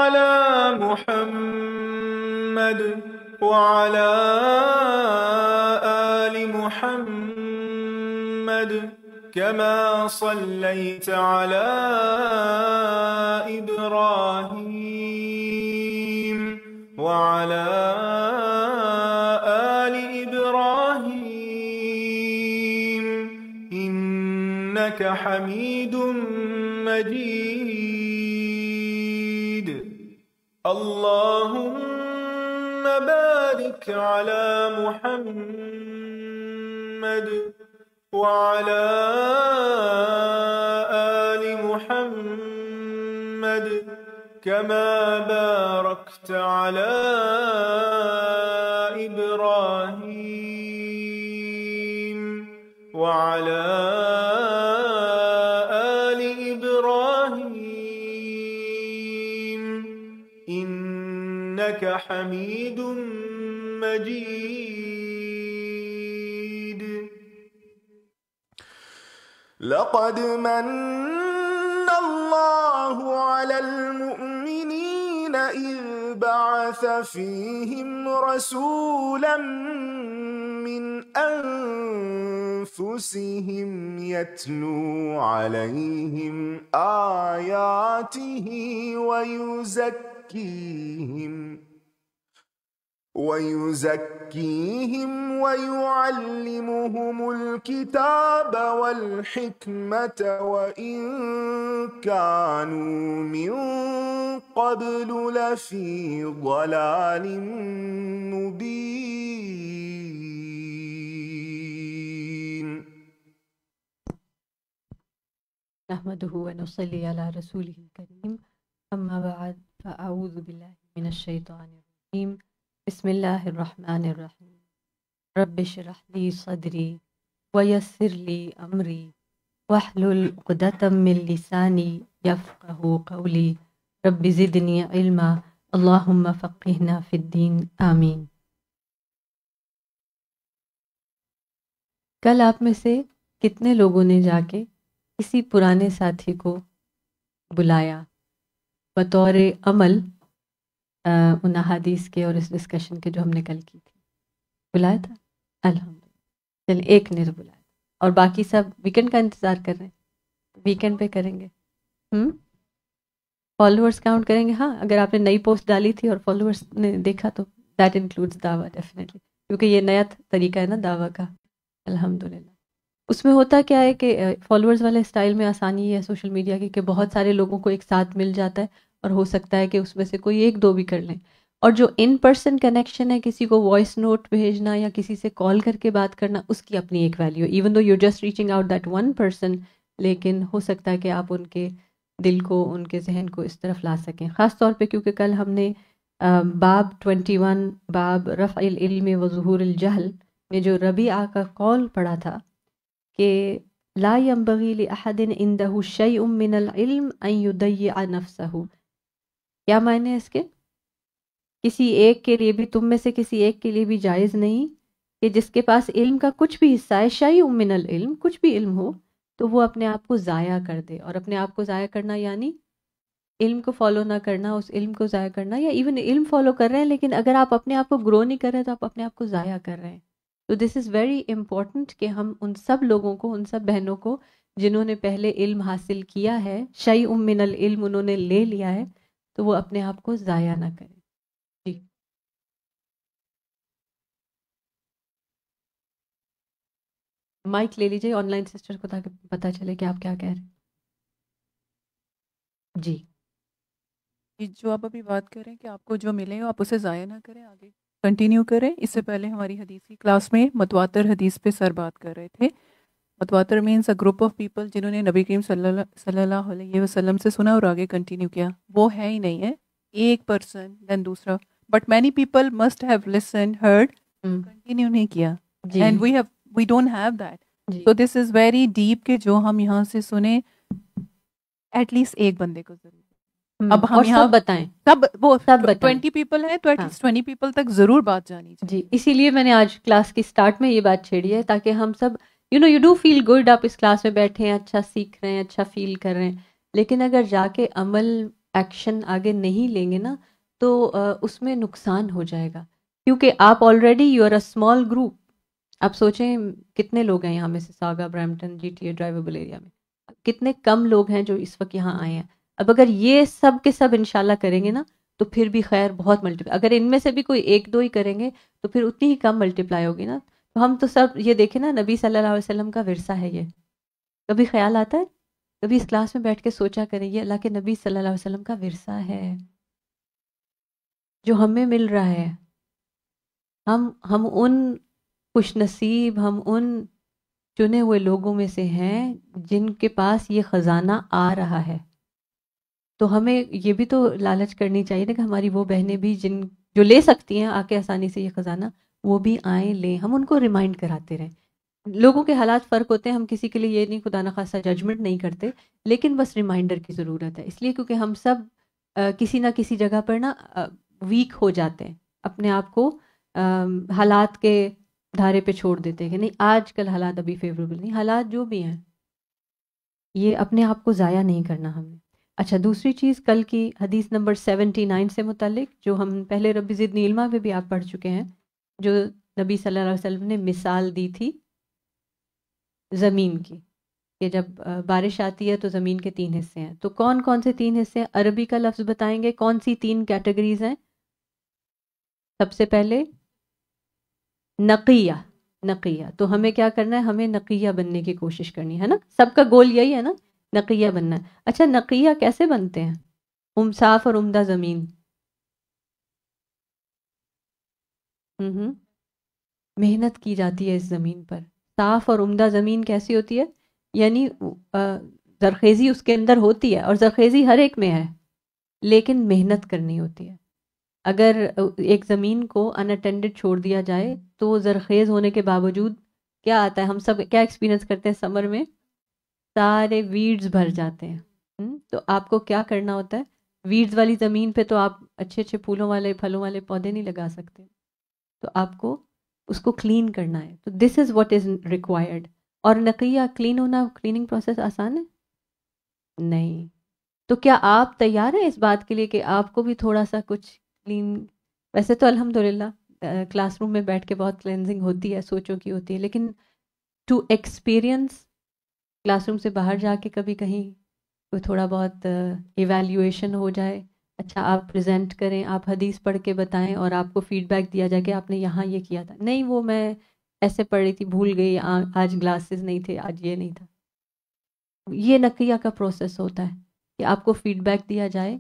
على محمد وعلى آل محمد كما صليت على إبراهيم وعلى آل إبراهيم إنك حميد مجيد. اللهم بارك على محمد وعلى آل محمد كما باركت على إبراهيم وعلى آل إبراهيم إنك حميد مجيد. لقد من الله على المؤمنين إذ بعث فيهم رسولا من أنفسهم يتلو عليهم آياته ويزكيهم ويعلمهم الكتاب والحكمة وإن كانوا من قبل لفي ضلال مبين. نحمده ونصلي على رسوله الكريم اما بعد فاعوذ بالله من الشیطان الرجیم بسم اللہ الرحمن الرحیم رب اشرح لي صدری ويسر لي امری واحلل عقدۃ من لسانی یفقهوا قولی رب زدنی علما اللهم فقهنا فی الدین آمین. کل آپ میں سے کتنے لوگوں نے جا کے کسی پرانے ساتھی کو بلایا بطور عمل ان احادیث کے اور اس ڈسکشن کے جو ہم نے کل کی تھی؟ بلایا تھا؟ الحمدللہ. چل ایک نے تو بلایا اور باقی سب ویکنڈ کا انتظار کر رہے ہیں. ویکنڈ پہ کریں گے. فالوورس کاؤنٹ کریں گے. ہاں اگر آپ نے نئی پوسٹ ڈالی تھی اور فالوورس نے دیکھا تو دیٹ انکلوڈس دعویٰ ڈیفینیٹلی، کیونکہ یہ نیا طریقہ ہے نا دعویٰ کا. الحمدللہ. اس میں ہوتا کیا ہے کہ فالوورز والے اسٹائل میں آسانی ہے سوشل میڈیا کی کہ بہت سارے لوگوں کو ایک ساتھ مل جاتا ہے اور ہو سکتا ہے کہ اس میں سے کوئی ایک دو بھی کر لیں. اور جو ان پرسن کنیکشن ہے، کسی کو وائس نوٹ بھیجنا یا کسی سے کال کر کے بات کرنا، اس کی اپنی ایک value, even though you just reaching out that one person, لیکن ہو سکتا ہے کہ آپ ان کے دل کو، ان کے ذہن کو اس طرف لا سکیں. خاص طور پہ کیونکہ کل ہم نے باب 21 باب رفع العلم و ظہور الجہل میں جو ربیعہ کا قول پڑھا تھا کہ لا ينبغي لأحد عنده شيء من العلم ان يضيع نفسه. کیا معنی ہے اس کے؟ کسی ایک کے لیے بھی، تم میں سے کسی ایک کے لیے بھی جائز نہیں کہ جس کے پاس علم کا کچھ بھی حصہ ہے، شیء من العلم، کچھ بھی علم ہو، تو وہ اپنے آپ کو ضائع کر دے. اور اپنے آپ کو ضائع کرنا یعنی علم کو فالو نہ کرنا، اس علم کو ضائع کرنا، یا ایون علم فالو کر رہے ہیں لیکن اگر آپ اپنے آپ کو گرو نہیں کر رہے تو آپ اپنے آپ کو ضائع کر رہے ہیں. تو دس از ویری امپورٹنٹ کہ ہم ان سب لوگوں کو، ان سب بہنوں کو جنہوں نے پہلے علم حاصل کیا ہے، شیء من العلم انہوں نے لے لیا ہے، تو وہ اپنے آپ کو ضائع نہ کریں. جی مائک لے لیجیے آن لائن سسٹر کو تاکہ پتہ چلے کہ آپ کیا کہہ رہے ہیں. جی جو آپ ابھی بات کریں کہ آپ کو جو ملے ہو آپ اسے ضائع نہ کریں، آگے کنٹینیو کریں. اس سے پہلے ہماری حدیث کی کلاس میں متواتر حدیث پہ سر بات کر رہے تھے. متواتر means a group of people جنہوں نے نبی کریم صلی اللہ علیہ وسلم سے سنا اور آگے کنٹینیو کیا. وہ ہے ہی نہیں ہے ایک پرسن دین دوسرا، but many people must have listened heard, continue نہیں کیا. And we don't have that. So this is very deep کہ جو ہم یہاں سے سنیں ایٹ لیسٹ ایک بندے کو ضرور. اب ہم یہاں بتائیں سب 20 پیپل ہیں تو ایٹ لیسٹ 20 پیپل تک ضرور بات جانی چاہیے. جی اسی لیے میں نے آج کلاس کی سٹارٹ میں یہ بات چھیڑی ہے تاکہ ہم سب یو ڈو فیل گڈ. آپ اس کلاس میں بیٹھے ہیں، اچھا سیکھ رہے ہیں، اچھا فیل کر رہے ہیں، لیکن اگر جا کے عمل ایکشن آگے نہیں لیں گے نا تو اس میں نقصان ہو جائے گا، کیونکہ آپ already you are a small group. آپ سوچیں کتنے لوگ ہیں یہاں میں سے Sauga, Brampton, G T A drivable area میں کتنے کم لوگ ہیں جو اس وقت یہاں آئے ہیں. اب اگر یہ سب کے سب انشاءاللہ کریں گے نا تو پھر بھی خیر بہت ملٹیپلائی، اگر ان میں سے بھی کوئی ایک دو ہی کریں گے تو پھر اتنی ہی کم ملٹیپلائی ہوگی نا. تو ہم تو سب یہ دیکھیں نا، نبی صلی اللہ علیہ وسلم کا ورثہ ہے یہ. کبھی خیال آتا ہے، کبھی اس کلاس میں بیٹھ کے سوچا کریں یہ اللہ کے نبی صلی اللہ علیہ وسلم کا ورثہ ہے جو ہمیں مل رہا ہے. ہم ان خوش نصیب، ہم ان چنے ہوئے لوگوں میں سے ہیں جن کے پاس یہ خزانہ آ رہا ہے. تو ہمیں یہ بھی تو لالچ کرنی چاہیے نا کہ ہماری وہ بہنیں بھی جو لے سکتی ہیں آ کے آسانی سے یہ خزانہ، وہ بھی آئیں لیں. ہم ان کو ریمائنڈ کراتے رہیں. لوگوں کے حالات فرق ہوتے ہیں، ہم کسی کے لیے یہ نہیں خدا نخواستہ ججمنٹ نہیں کرتے، لیکن بس ریمائنڈر کی ضرورت ہے. اس لیے کیونکہ ہم سب کسی نہ کسی جگہ پر نا ویک ہو جاتے ہیں، اپنے آپ کو حالات کے دھارے پہ چھوڑ دیتے ہیں کہ نہیں آج کل حالات ابھی فیوریبل نہیں. حالات جو بھی ہیں یہ اپنے آپ کو ضائع نہیں کرنا ہم نے. اچھا، دوسری چیز کل کی حدیث نمبر 79 سے متعلق جو ہم پہلے رب زدنی علما میں بھی آپ پڑھ چکے ہیں، جو نبی صلی اللہ علیہ وسلم نے مثال دی تھی زمین کی، کہ جب بارش آتی ہے تو زمین کے 3 حصے ہیں. تو کون کون سے 3 حصے ہیں؟ عربی کا لفظ بتائیں گے کون سی 3 کیٹیگریز ہیں. سب سے پہلے نقیہ. نقیہ تو ہمیں کیا کرنا ہے؟ ہمیں نقیہ بننے کی کوشش کرنی ہے نا. سب کا گول یہی ہے نا، نقیہ بننا ہے. اچھا، نقیہ کیسے بنتے ہیں؟ صاف اور عمدہ زمین. محنت کی جاتی ہے اس زمین پر. صاف اور عمدہ زمین کیسی ہوتی ہے؟ یعنی زرخیزی اس کے اندر ہوتی ہے، اور زرخیزی ہر ایک میں ہے، لیکن محنت کرنی ہوتی ہے. اگر ایک زمین کو ان اٹینڈڈ چھوڑ دیا جائے تو زرخیز ہونے کے باوجود کیا آتا ہے؟ ہم سب کیا ایکسپیرینس کرتے ہیں سمر میں؟ سارے ویڈز بھر جاتے ہیں. تو آپ کو کیا کرنا ہوتا ہے؟ ویڈز والی زمین پہ تو آپ اچھے اچھے پھولوں والے پھلوں والے پودے نہیں لگا سکتے، تو آپ کو اس کو کلین کرنا ہے. تو دس از واٹ از ریکوائرڈ. اور نقیہ کلین ہونا، کلیننگ پروسیس آسان ہے نہیں. تو کیا آپ تیار ہیں اس بات کے لیے کہ آپ کو بھی تھوڑا سا کچھ کلین؟ ویسے تو الحمدللہ کلاس روم میں بیٹھ کے بہت کلینزنگ ہوتی ہے، سوچوں کی ہوتی ہے، لیکن ٹو ایکسپیرئنس کلاس روم سے باہر جا کے کبھی کہیں کوئی تھوڑا بہت ایویلیویشن ہو جائے. اچھا، آپ پریزنٹ کریں، آپ حدیث پڑھ کے بتائیں اور آپ کو فیڈ بیک دیا جائے کہ آپ نے یہاں یہ کیا تھا. نہیں، وہ میں ایسے پڑھ رہی تھی بھول گئی، آج گلاسز نہیں تھے، آج یہ نہیں تھا. یہ نقیہ کا پروسیس ہوتا ہے کہ آپ کو فیڈ بیک دیا جائے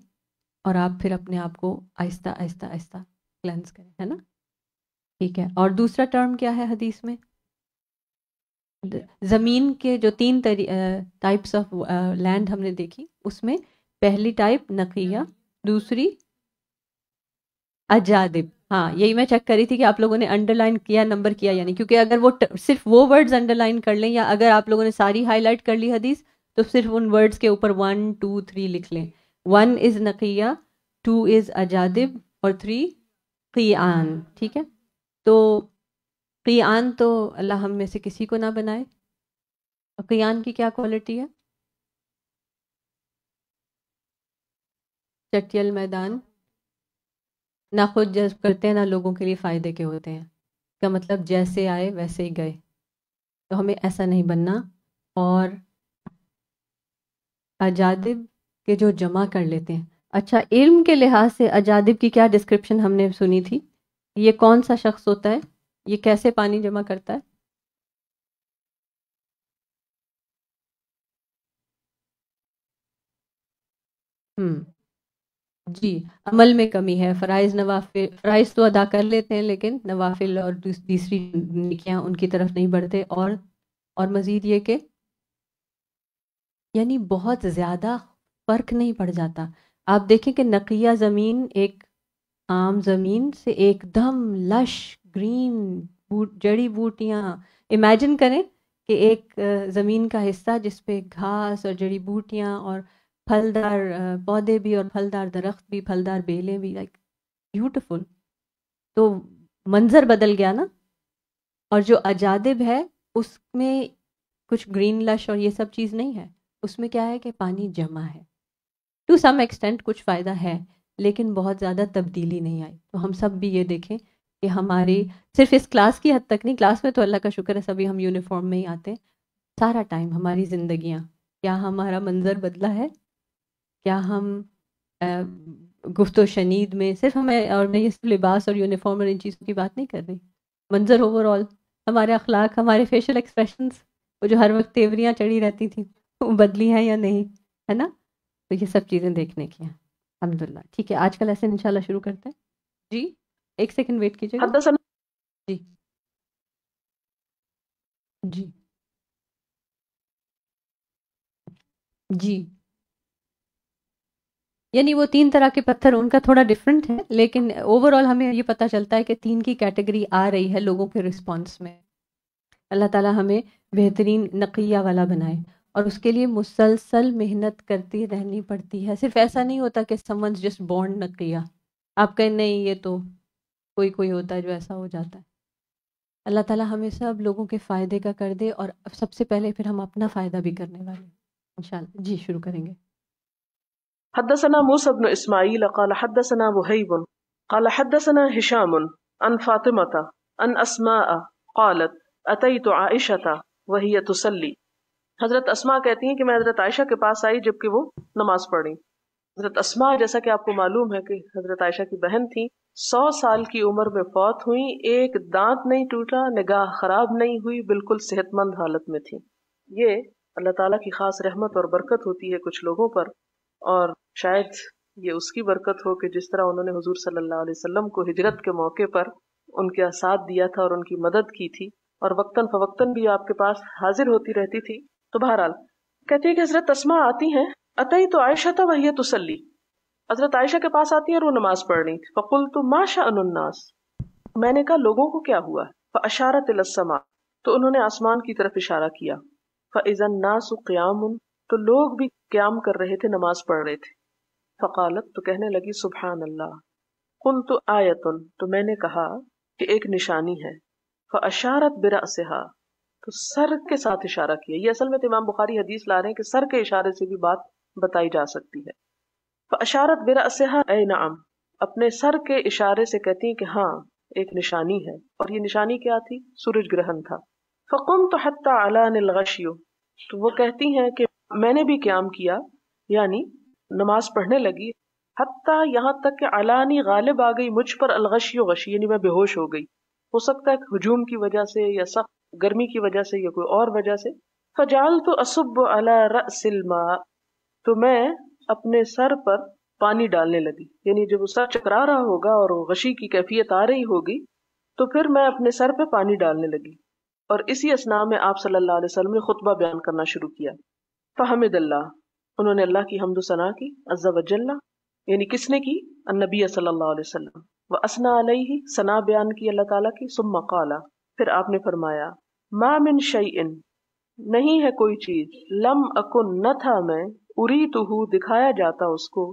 اور آپ پھر اپنے آپ کو آہستہ آہستہ آہستہ کلینز کریں، ہے نا. ٹھیک ہے. اور دوسرا ٹرم کیا ہے حدیث میں؟ زمین کے جو 3 ٹائپس آف لینڈ ہم نے دیکھی، اس میں پہلی ٹائپ نقیہ، دوسری اجادب. ہاں، یہی میں چیک کری تھی کہ آپ لوگوں نے انڈر لائن کیا، نمبر کیا یعنی، کیونکہ اگر وہ صرف وہ ورڈز انڈر لائن کر لیں، یا اگر آپ لوگوں نے ساری ہائی لائٹ کر لی حدیث، تو صرف ان ورڈز کے اوپر 1 2 3 لکھ لیں. 1 از نقیہ، 2 از اجادب، اور 3 قیان. ٹھیک ہے. تو قیان تو اللہ ہم میں سے کسی کو نہ بنائے. قیان کی کیا کوالٹی ہے؟ چٹیل میدان، نہ خود جذب کرتے ہیں نہ لوگوں کے لیے فائدے کے ہوتے ہیں. کا مطلب جیسے آئے ویسے ہی گئے. تو ہمیں ایسا نہیں بننا. اور اجادب کے جو جمع کر لیتے ہیں. اچھا، علم کے لحاظ سے اجادب کی کیا ڈسکرپشن ہم نے سنی تھی؟ یہ کون سا شخص ہوتا ہے؟ یہ کیسے پانی جمع کرتا ہے؟ جی، عمل میں کمی ہے. فرائض نوافل، فرائض تو ادا کر لیتے ہیں لیکن نوافل اور دوسری نیکیاں ان کی طرف نہیں بڑھتے. اور مزید یہ کہ یعنی بہت زیادہ فرق نہیں پڑ جاتا. آپ دیکھیں کہ نقیہ زمین ایک عام زمین سے ایک دم لش گرین جڑی بوٹیاں. امیجن کریں کہ ایک زمین کا حصہ جس پہ گھاس اور جڑی بوٹیاں اور پھلدار پودے بھی اور پھلدار درخت بھی، پھلدار بیلیں بھی، لائک بیوٹیفل. تو منظر بدل گیا نا. اور جو اجادب ہے اس میں کچھ گرین لش اور یہ سب چیز نہیں ہے، اس میں کیا ہے کہ پانی جمع ہے. ٹو سم ایکسٹینٹ کچھ فائدہ ہے، لیکن بہت زیادہ تبدیلی نہیں آئی. تو ہم سب بھی یہ دیکھیں کہ ہماری صرف اس کلاس کی حد تک نہیں، کلاس میں تو اللہ کا شکر ہے سبھی ہم یونیفارم میں ہی آتے ہیں، سارا ٹائم ہماری زندگیاں، کیا ہمارا منظر بدلا ہے؟ کیا ہم گفت و شنید میں صرف ہمیں، اور میں یہ صرف لباس اور یونیفارم اور ان چیزوں کی بات نہیں کر رہی، منظر اوور آل، ہمارے اخلاق، ہمارے فیشل ایکسپریشنز، وہ جو ہر وقت تیوریاں چڑھی رہتی تھیں وہ بدلی ہیں یا نہیں، ہے نا؟ تو یہ سب چیزیں دیکھنے کی ہیں الحمدللہ. ٹھیک ہے، آج کا لیسن انشاءاللہ شروع کرتے ہیں. جی ایک سیکنڈ ویٹ کیجیے گا. حدثنا جی جی جی یعنی وہ 3 طرح کے پتھر، ان کا تھوڑا ڈفرینٹ ہے، لیکن اوور آل ہمیں یہ پتہ چلتا ہے کہ 3 کی کیٹیگری آ رہی ہے لوگوں کے رسپانس میں. اللہ تعالیٰ ہمیں بہترین نقیہ والا بنائے، اور اس کے لیے مسلسل محنت کرتی رہنی پڑتی ہے. صرف ایسا نہیں ہوتا کہ سم ونز جسٹ بورن نقیہ، آپ کہیں نہیں یہ تو کوئی ہوتا ہے جو ایسا ہو جاتا ہے. اللہ تعالیٰ ہمیں سب لوگوں کے فائدے کا کر دے، اور سب سے پہلے پھر ہم اپنا فائدہ بھی کرنے والے انشاءاللہ. جی شروع کریں گے. حدثنا موسى بن اسماعيل قال حدثنا وهيب قال حدثنا هشام عن فاطمة عن اسماء قالت اتيت عائشة وهي تصلي. حضرت اسماء کہتی ہیں کہ میں حضرت عائشہ کے پاس آئی جبکہ وہ نماز پڑھ رہی. حضرت اسماء جیسا کہ آپ کو معلوم ہے کہ حضرت عائشہ کی بہن تھی، 100 سال کی عمر میں فوت ہوئی، ایک دانت نہیں ٹوٹا، نگاہ خراب نہیں ہوئی، بالکل صحت مند حالت میں تھی. یہ اللہ تعالیٰ کی خاص رحمت اور برکت ہوتی ہے کچھ لوگوں پر، اور شاید یہ اس کی برکت ہو کہ جس طرح انہوں نے حضور صلی اللہ علیہ وسلم کو ہجرت کے موقع پر ان کا ساتھ دیا تھا اور ان کی مدد کی تھی، اور وقتاً فوقتاً بھی آپ کے پاس حاضر ہوتی رہتی تھی. تو بہرحال کہتی ہے کہ حضرت اسماء آتی ہیں، اتیت عائشہ وہی تصلی، حضرت عائشہ کے پاس آتی ہیں اور وہ نماز پڑھ رہی تھی. فقلت ما شأن الناس، میں نے کہا لوگوں کو کیا ہوا؟ فاشارت الی السماء، تو انہوں نے آسمان کی طرف اشارہ کیا. فاذا الناس قیام، تو لوگ بھی قیام کر رہے تھے، نماز پڑھ رہے تھے. فقالت، تو کہنے لگی سبحان اللہ. قلت آیۃ، تو میں نے کہا کہ ایک نشانی ہے. فاشارت برأسها، تو سر کے ساتھ اشارہ کیا. یہ اصل میں تو امام بخاری حدیث لا رہے ہیں کہ سر کے اشارے سے بھی بات بتائی جا سکتی ہے. فاشارت برأسها اے نعم، اپنے سر کے اشارے سے کہتی ہیں کہ ہاں ایک نشانی ہے. اور یہ نشانی کیا تھی؟ سورج گرہن تھا. فقمت حتى علاني الغشي، تو وہ کہتی ہیں کہ میں نے بھی قیام کیا، یعنی نماز پڑھنے لگی، حتیٰ یہاں تک کہ علانی غالب آ گئی مجھ پر، الغشی و غشی یعنی میں بے ہوش ہو گئی. ہو سکتا ہے کہ ہجوم کی وجہ سے یا سخت گرمی کی وجہ سے یا کوئی اور وجہ سے. فجعلت اصب على رأس الماء، تو میں اپنے سر پر پانی ڈالنے لگی. یعنی جب وہ سر چکرا رہا ہوگا اور غشی کی کیفیت آ رہی ہوگی تو پھر میں اپنے سر پہ پانی ڈالنے لگی. اور اسی اثناء میں آپ صلی اللہ علیہ وسلم نے خطبہ بیان کرنا شروع کیا. فحمد اللہ، انہوں نے اللہ کی حمد و ثنا کی، عز و جل، یعنی کس نے کی؟ النبی صلی اللہ علیہ وسلم. واثنى علیہ، ثنا بیان کی اللہ تعالیٰ کی. ثم قال، پھر آپ نے فرمایا، ما من شیء، نہیں ہے کوئی چیز، لم اکن، نہ تھا میں، اریتہ، دکھایا جاتا اس کو،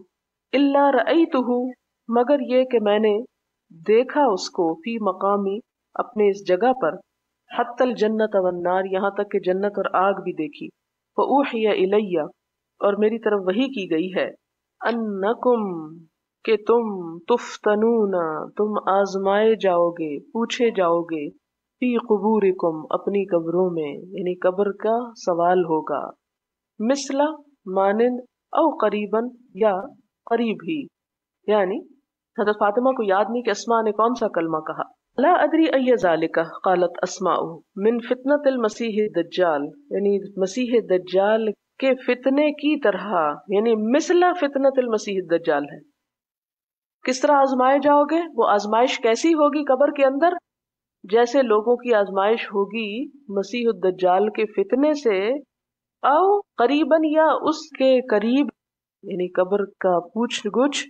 الا رأیتہ، مگر یہ کہ میں نے دیکھا اس کو، فی مقامی، اپنے اس جگہ پر، حتی الجنت والنار، یہاں تک کہ جنت اور آگ بھی دیکھی. فاوحی الی، اور میری طرف وحی کی گئی ہے، انکم، کہ تم، تفتنون، تم آزمائے جاؤ گے، پوچھے جاؤ گے، فی قبورکم، اپنی قبروں میں، یعنی قبر کا سوال ہوگا، مثلا، مانند، او قریباً، یا قریب ہی. یعنی حضرت فاطمہ کو یاد نہیں کہ اسماء نے کون سا کلمہ کہا. لا ادری ای ذالک، قالت اسماء، من فتنۃ المسیح الدجال، یعنی مسیح دجال کے فتنے کی طرح، یعنی مثل فتنۃ المسیح الدجال ہے. کس طرح آزمائے جاؤ گے؟ وہ آزمائش کیسی ہوگی قبر کے اندر؟ جیسے لوگوں کی آزمائش ہوگی مسیح الدجال کے فتنے سے، او قریباً، یا اس کے قریب، یعنی قبر کا پوچھ گچھ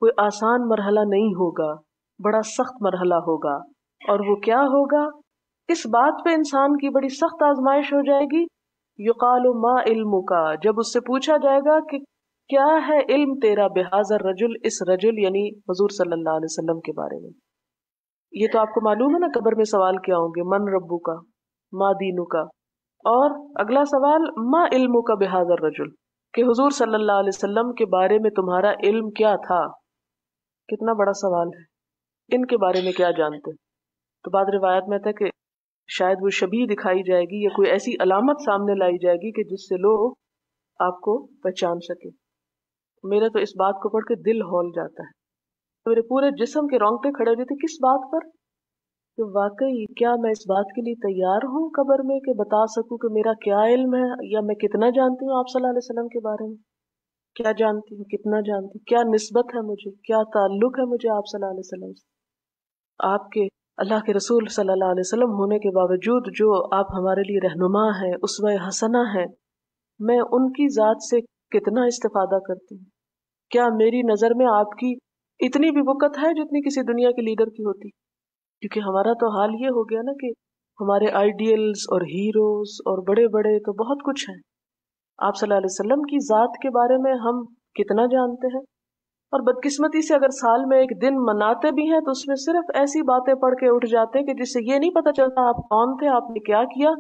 کوئی آسان مرحلہ نہیں ہوگا، بڑا سخت مرحلہ ہوگا. اور وہ کیا ہوگا؟ اس بات پہ انسان کی بڑی سخت آزمائش ہو جائے گی. یقال ما علمک، جب اس سے پوچھا جائے گا کہ کیا ہے علم تیرا، بہذا الرجل، اس رجل یعنی حضور صلی اللہ علیہ وسلم کے بارے میں. یہ تو آپ کو معلوم ہے نا قبر میں سوال کیا ہوں گے، من ربک، ما دینک، اور اگلا سوال ما علمک بہذا الرجل، کہ حضور صلی اللہ علیہ وسلم کے بارے میں تمہارا علم کیا تھا؟ کتنا بڑا سوال ہے، ان کے بارے میں کیا جانتے؟ تو بعض روایت میں تھا کہ شاید وہ شبیہ دکھائی جائے گی یا کوئی ایسی علامت سامنے لائی جائے گی کہ جس سے لوگ آپ کو پہچان سکے. میرا تو اس بات کو پڑھ کے دل ہول جاتا ہے، میرے پورے جسم کے رونگٹے کھڑے ہو جاتے. کس بات پر؟ کہ واقعی کیا میں اس بات کے لیے تیار ہوں قبر میں کہ بتا سکوں کہ میرا کیا علم ہے یا میں کتنا جانتی ہوں آپ صلی اللہ علیہ وسلم کے بارے میں. کیا جانتی ہوں، کتنا جانتی ہوں، کیا نسبت ہے مجھے، کیا تعلق ہے مجھے آپ صلی اللہ علیہ وسلم سے. آپ کے اللہ کے رسول صلی اللہ علیہ وسلم ہونے کے باوجود جو آپ ہمارے لیے رہنما ہیں، اسوہ حسنہ ہیں، میں ان کی ذات سے کتنا استفادہ کرتی ہوں. کیا میری نظر میں آپ کی اتنی بھی وقت ہے جتنی کسی دنیا کے لیڈر کی ہوتی؟ کیونکہ ہمارا تو حال یہ ہو گیا نا کہ ہمارے آئیڈیلز اور ہیروز اور بڑے بڑے تو بہت کچھ ہیں. آپ صلی اللہ علیہ وسلم کی ذات کے بارے میں ہم کتنا جانتے ہیں؟ اور بدقسمتی سے اگر سال میں ایک دن مناتے بھی ہیں تو اس میں صرف ایسی باتیں پڑھ کے اٹھ جاتے ہیں کہ جس سے یہ نہیں پتہ چلتا آپ کون تھے، آپ نے کیا کیا.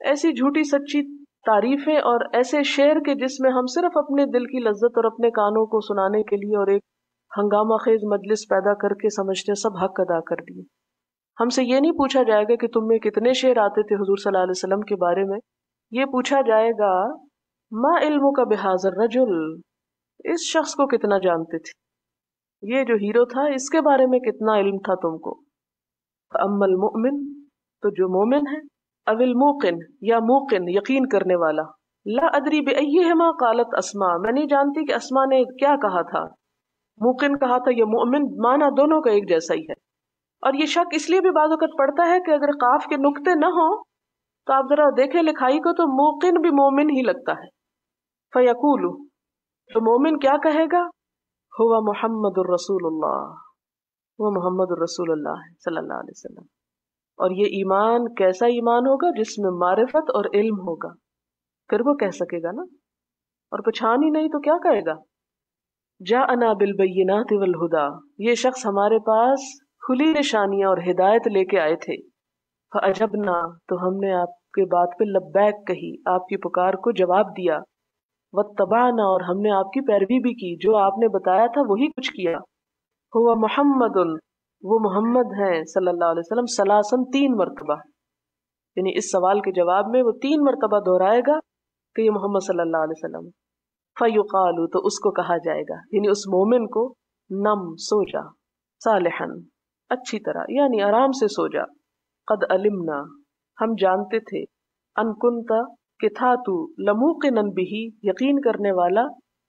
ایسی جھوٹی سچی تعریفیں اور ایسے شعر کے جس میں ہم صرف اپنے دل کی لذت اور اپنے کانوں کو سنانے کے لیے اور ایک ہنگامہ خیز مجلس پیدا کر کے سمجھتے ہیں سب حق ادا کر دیے. ہم سے یہ نہیں پوچھا جائے گا کہ تم میں کتنے شعر آتے تھے حضور صلی اللہ علیہ وسلم کے بارے میں. یہ پوچھا جائے گا ما علمک بہذا الرجل، اس شخص کو کتنا جانتے تھے، یہ جو ہیرو تھا اس کے بارے میں کتنا علم تھا تم کو. اما المؤمن، تو جو مومن ہے، او الموقن، یا موقن یقین کرنے والا، لا ادری بأیہما قالت اسماء، میں نہیں جانتی کہ اسماء نے کیا کہا تھا، موقن کہا تھا یا مؤمن، معنی دونوں کا ایک جیسا ہی ہے. اور یہ شک اس لیے بھی بعض اوقات پڑتا ہے کہ اگر قاف کے نقطے نہ ہوں تو آپ ذرا دیکھیں لکھائی کو تو موقن بھی مومن ہی لگتا ہے. فیقول، تو مومن کیا کہے گا، ہوا محمد الرسول اللہ، وہ محمد الرسول اللہ صلی اللہ علیہ وسلم. اور یہ ایمان کیسا ایمان ہوگا؟ جس میں معرفت اور علم ہوگا، پھر وہ کہہ سکے گا نا. اور پہچان ہی نہیں تو کیا کہے گا. جاءنا بالبینات والہدا، یہ شخص ہمارے پاس کھلی نشانیاں اور ہدایت لے کے آئے تھے. فاجبنا، تو ہم نے آپ کے بات پہ لبیک کہی، آپ کی پکار کو جواب دیا. واتبعنا، اور ہم نے آپ کی پیروی بھی کی، جو آپ نے بتایا تھا وہی کچھ کیا. ہوا محمد، وہ محمد ہیں صلی اللہ علیہ وسلم، ثلاثاً 3 مرتبہ، یعنی اس سوال کے جواب میں وہ 3 مرتبہ دہرائے گا کہ یہ محمد صلی اللہ علیہ وسلم. فیقال، تو اس کو کہا جائے گا، یعنی اس مومن کو، نم، سو جا، صالحاً، اچھی طرح، یعنی آرام سے سو جا. قد علمنا، ہم جانتے تھے، ان کنت، کہ تھا تو، لموقنا بہ، یقین کرنے والا،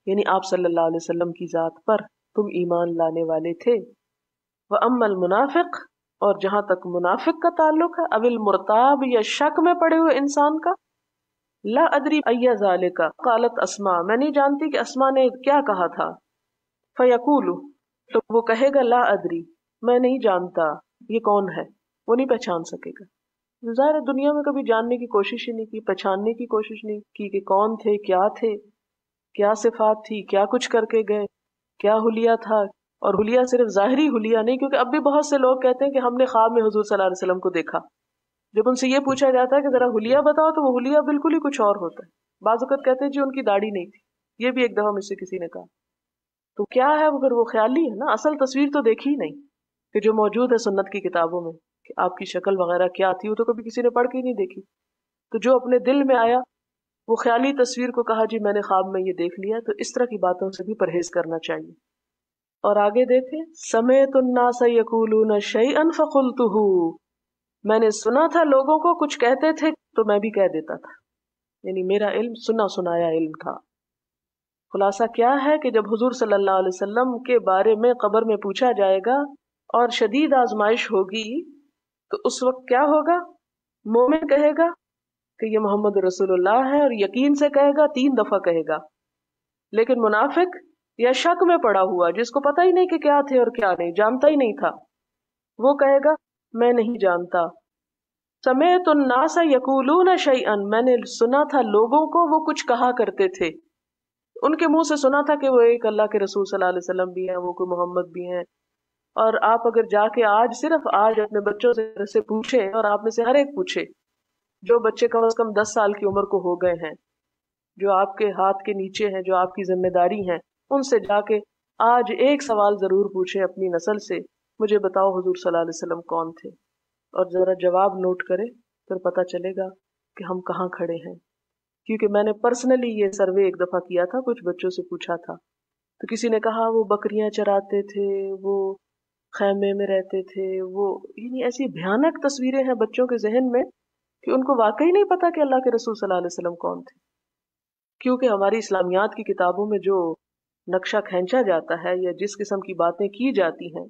یعنی آپ صلی اللہ علیہ وسلم کی ذات پر تم ایمان لانے والے تھے. وَأَمَّا الْمُنَافِقُ، اور جہاں تک منافق کا تعلق ہے، او المرتاب، یا شک میں پڑے ہوئے انسان کا، لا ادری ای ذالک قالت اسماء، میں نہیں جانتی کہ اسماء نے کیا کہا تھا. فیقول، تو وہ کہے گا لا ادری، میں نہیں جانتا یہ کون ہے، وہ نہیں پہچان سکے گا. ظاہر ہے دنیا میں کبھی جاننے کی کوشش ہی نہیں کی، پہچاننے کی کوشش نہیں کی کہ کون تھے، کیا صفات تھی، کیا کچھ کر کے گئے، کیا حلیہ تھا. اور حلیہ صرف ظاہری حلیہ نہیں، کیونکہ اب بھی بہت سے لوگ کہتے ہیں کہ ہم نے خواب میں حضور صلی اللہ علیہ وسلم کو دیکھا. جب ان سے یہ پوچھا جاتا ہے کہ ذرا حلیہ بتاؤ تو وہ حلیہ بالکل ہی کچھ اور ہوتا ہے. بعض اوقات کہتے ہیں جی ان کی داڑھی نہیں تھی، یہ بھی ایک دفعہ مجھ سے کسی نے کہا. تو کیا ہے وہ؟ پھر وہ خیالی ہے نا، اصل تصویر تو دیکھی ہی نہیں کہ جو موجود ہے سنت کی کتابوں میں کہ آپ کی شکل وغیرہ کیا تھی، وہ تو کبھی کسی نے پڑھ کے ہی نہیں دیکھی. تو جو اپنے دل میں آیا وہ خیالی تصویر کو کہا جی میں نے خواب میں یہ دیکھ لیا. تو اس طرح کی باتوں سے بھی پرہیز کرنا چاہیے. اور آگے دیکھیں، سمعت الناس یقولون شیئا فقلتہ، میں نے سنا تھا لوگوں کو کچھ کہتے تھے تو میں بھی کہہ دیتا تھا، یعنی میرا علم سنا سنایا علم تھا. خلاصہ کیا ہے کہ جب حضور صلی اللہ علیہ وسلم کے بارے میں قبر میں پوچھا جائے گا اور شدید آزمائش ہوگی تو اس وقت کیا ہوگا؟ مومن کہے گا کہ یہ محمد رسول اللہ ہے اور یقین سے کہے گا، 3 دفعہ کہے گا. لیکن منافق یا شک میں پڑا ہوا جس کو پتہ ہی نہیں کہ کیا تھے اور کیا نہیں، جانتا ہی نہیں تھا، وہ کہے گا میں نہیں جانتا. سمعت الناس یقولون شیئا، میں نے سنا تھا لوگوں کو وہ کچھ کہا کرتے تھے، ان کے منہ سے سنا تھا کہ وہ ایک اللہ کے رسول صلی اللہ علیہ وسلم بھی ہیں، وہ کوئی محمد بھی ہیں. اور آپ اگر جا کے صرف آج اپنے بچوں سے پوچھیں، اور آپ میں سے ہر ایک پوچھے جو بچے کم از کم 10 سال کی عمر کو ہو گئے ہیں، جو آپ کے ہاتھ کے نیچے ہیں، جو آپ کی ذمہ داری ہیں، ان سے جا کے آج ایک سوال ضرور پوچھیں اپنی نسل سے، مجھے بتاؤ حضور صلی اللہ علیہ وسلم کون تھے، اور ذرا جواب نوٹ کرے، پھر پتہ چلے گا کہ ہم کہاں کھڑے ہیں. کیونکہ میں نے پرسنلی یہ سروے ایک دفعہ کیا تھا، کچھ بچوں سے پوچھا تھا، تو کسی نے کہا وہ بکریاں چراتے تھے، وہ خیمے میں رہتے تھے، وہ یعنی ایسی بھیانک تصویریں ہیں بچوں کے ذہن میں کہ ان کو واقعی نہیں پتا کہ اللہ کے رسول صلی اللہ علیہ وسلم کون تھے. کیونکہ ہماری اسلامیات کی کتابوں میں جو نقشہ کھینچا جاتا ہے یا جس قسم کی باتیں کی جاتی ہیں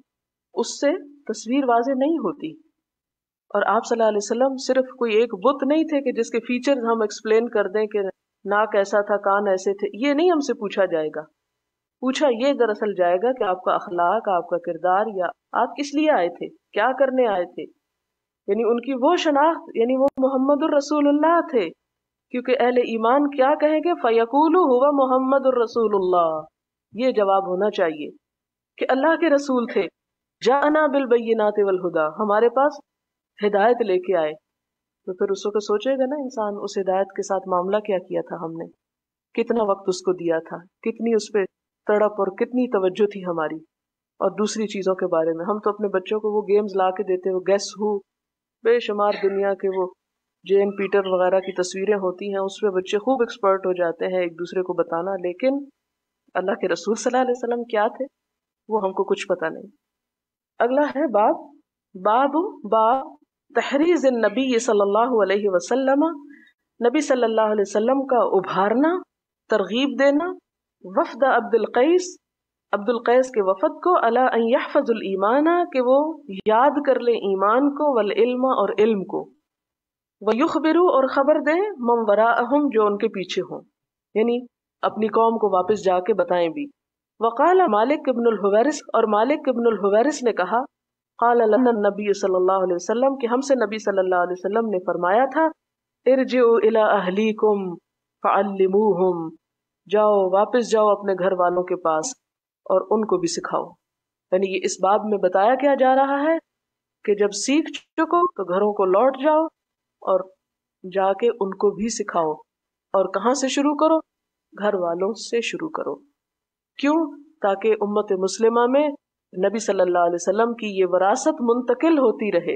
اس سے تصویر واضح نہیں ہوتی. اور آپ صلی اللہ علیہ وسلم صرف کوئی ایک بت نہیں تھے کہ جس کے فیچرز ہم ایکسپلین کر دیں کہ ناک ایسا تھا، کان ایسے تھے. یہ نہیں ہم سے پوچھا جائے گا. پوچھا یہ دراصل جائے گا کہ آپ کا اخلاق، آپ کا کردار، یا آپ کس لیے آئے تھے، کیا کرنے آئے تھے. یعنی ان کی وہ شناخت، یعنی وہ محمد الرسول اللہ تھے. کیونکہ اہل ایمان کیا کہیں گے؟ فَيَقُولُ هُوَ محمد الرسول اللہ. یہ جواب ہونا چاہیے کہ اللہ کے رسول تھے. جاءنا بالبینات والہدی، ہمارے پاس ہدایت لے کے آئے. تو پھر اس کو سوچے گا نا انسان، اس ہدایت کے ساتھ معاملہ کیا کیا تھا ہم نے، کتنا وقت اس کو دیا تھا، کتنی اس پہ تڑپ اور کتنی توجہ تھی ہماری. اور دوسری چیزوں کے بارے میں ہم تو اپنے بچوں کو وہ گیمز لا کے دیتے، وہ گیس ہو، بے شمار دنیا کے وہ جین پیٹر وغیرہ کی تصویریں ہوتی ہیں، اس پہ بچے خوب ایکسپرٹ ہو جاتے ہیں ایک دوسرے کو بتانا. لیکن اللہ کے رسول صلی اللہ علیہ وسلم کیا تھے وہ ہم کو کچھ پتہ نہیں. اگلا ہے باب تحریض النبی صلی اللہ علیہ وسلم، نبی صلی اللہ علیہ وسلم کا ابھارنا، ترغیب دینا، وفد عبد القیس کے وفد کو، علی ان یحفظ الایمان، کہ وہ یاد کر لیں ایمان کو، والعلم، اور علم کو، ویخبروا، اور خبر دیں، من وراءہم، جو ان کے پیچھے ہوں، یعنی اپنی قوم کو واپس جا کے بتائیں بھی. وقال مالک ابن الحویرث، اور مالک ابن الحویرث نے کہا، قال لنا النبی صلی اللہ علیہ وسلم، کہ ہم سے نبی صلی اللہ علیہ وسلم نے فرمایا تھا، ارجعوا الی اہلیکم فعلموہم، جاؤ، واپس جاؤ اپنے گھر والوں کے پاس اور ان کو بھی سکھاؤ. یعنی یہ اس باب میں بتایا کیا جا رہا ہے کہ جب سیکھ چکو تو گھروں کو لوٹ جاؤ اور جا کے ان کو بھی سکھاؤ. اور کہاں سے شروع کرو؟ گھر والوں سے شروع کرو. کیوں؟ تاکہ امت مسلمہ میں نبی صلی اللہ علیہ وسلم کی یہ وراثت منتقل ہوتی رہے.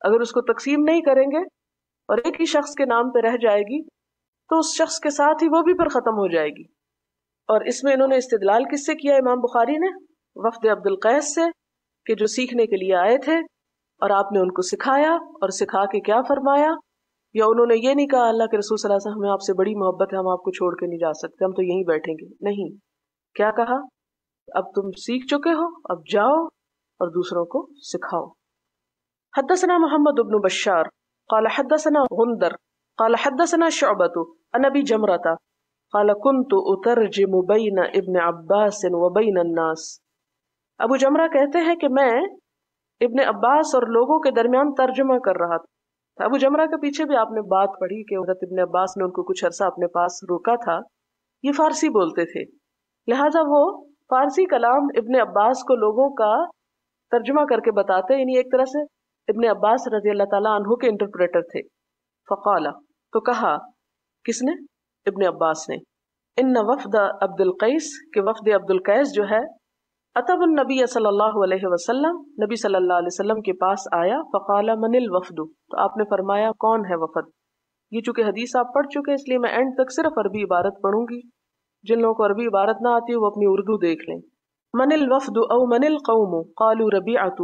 اگر اس کو تقسیم نہیں کریں گے اور ایک ہی شخص کے نام پہ رہ جائے گی تو اس شخص کے ساتھ ہی وہ بھی پھر ختم ہو جائے گی. اور اس میں انہوں نے استدلال کس سے کیا؟ امام بخاری نے وفد عبد القیس سے، کہ جو سیکھنے کے لیے آئے تھے اور آپ نے ان کو سکھایا، اور سکھا کے کیا فرمایا؟ یا انہوں نے یہ نہیں کہا اللہ کے رسول صلی اللہ علیہ وسلم ہمیں آپ سے بڑی محبت ہے، ہم آپ کو چھوڑ کے نہیں جا سکتے، ہم تو یہیں بیٹھیں گے. نہیں، کیا کہا؟ اب تم سیکھ چکے ہو، اب جاؤ اور دوسروں کو سکھاؤ. حدثنا محمد بن بشار قال حدثنا غندر قال حدثنا شعبة عن ابي جمرة قال كنت اترجم بين ابن عباس وبين الناس. ابو جمرہ کہتے ہیں کہ میں ابن عباس اور لوگوں کے درمیان ترجمہ کر رہا تھا. ابو جمرہ کے پیچھے بھی آپ نے بات پڑھی کہ حضرت ابن عباس نے ان کو کچھ عرصہ اپنے پاس روکا تھا. یہ فارسی بولتے تھے، لہٰذا وہ فارسی کلام ابن عباس کو لوگوں کا ترجمہ کر کے بتاتے، یعنی ایک طرح سے ابن عباس رضی اللہ تعالیٰ عنہ کے انٹرپریٹر تھے. فقال، تو کہا، کس نے؟ ابن عباس نے، ان وفد عبد القیس، کہ وفد عبد القیس جو ہے، اتب النبی صلی اللہ علیہ وسلم، نبی صلی اللہ علیہ وسلم کے پاس آیا. فقال من الوفد، تو آپ نے فرمایا کون ہے وفد. یہ چونکہ حدیث آپ پڑھ چکے اس لیے میں اینڈ تک صرف عربی عبارت پڑھوں گی. جن لوگوں کو عربی عبارت نہ آتی وہ اپنی اردو دیکھ لیں. من الوفد او من القوم قالوا ربیعۃ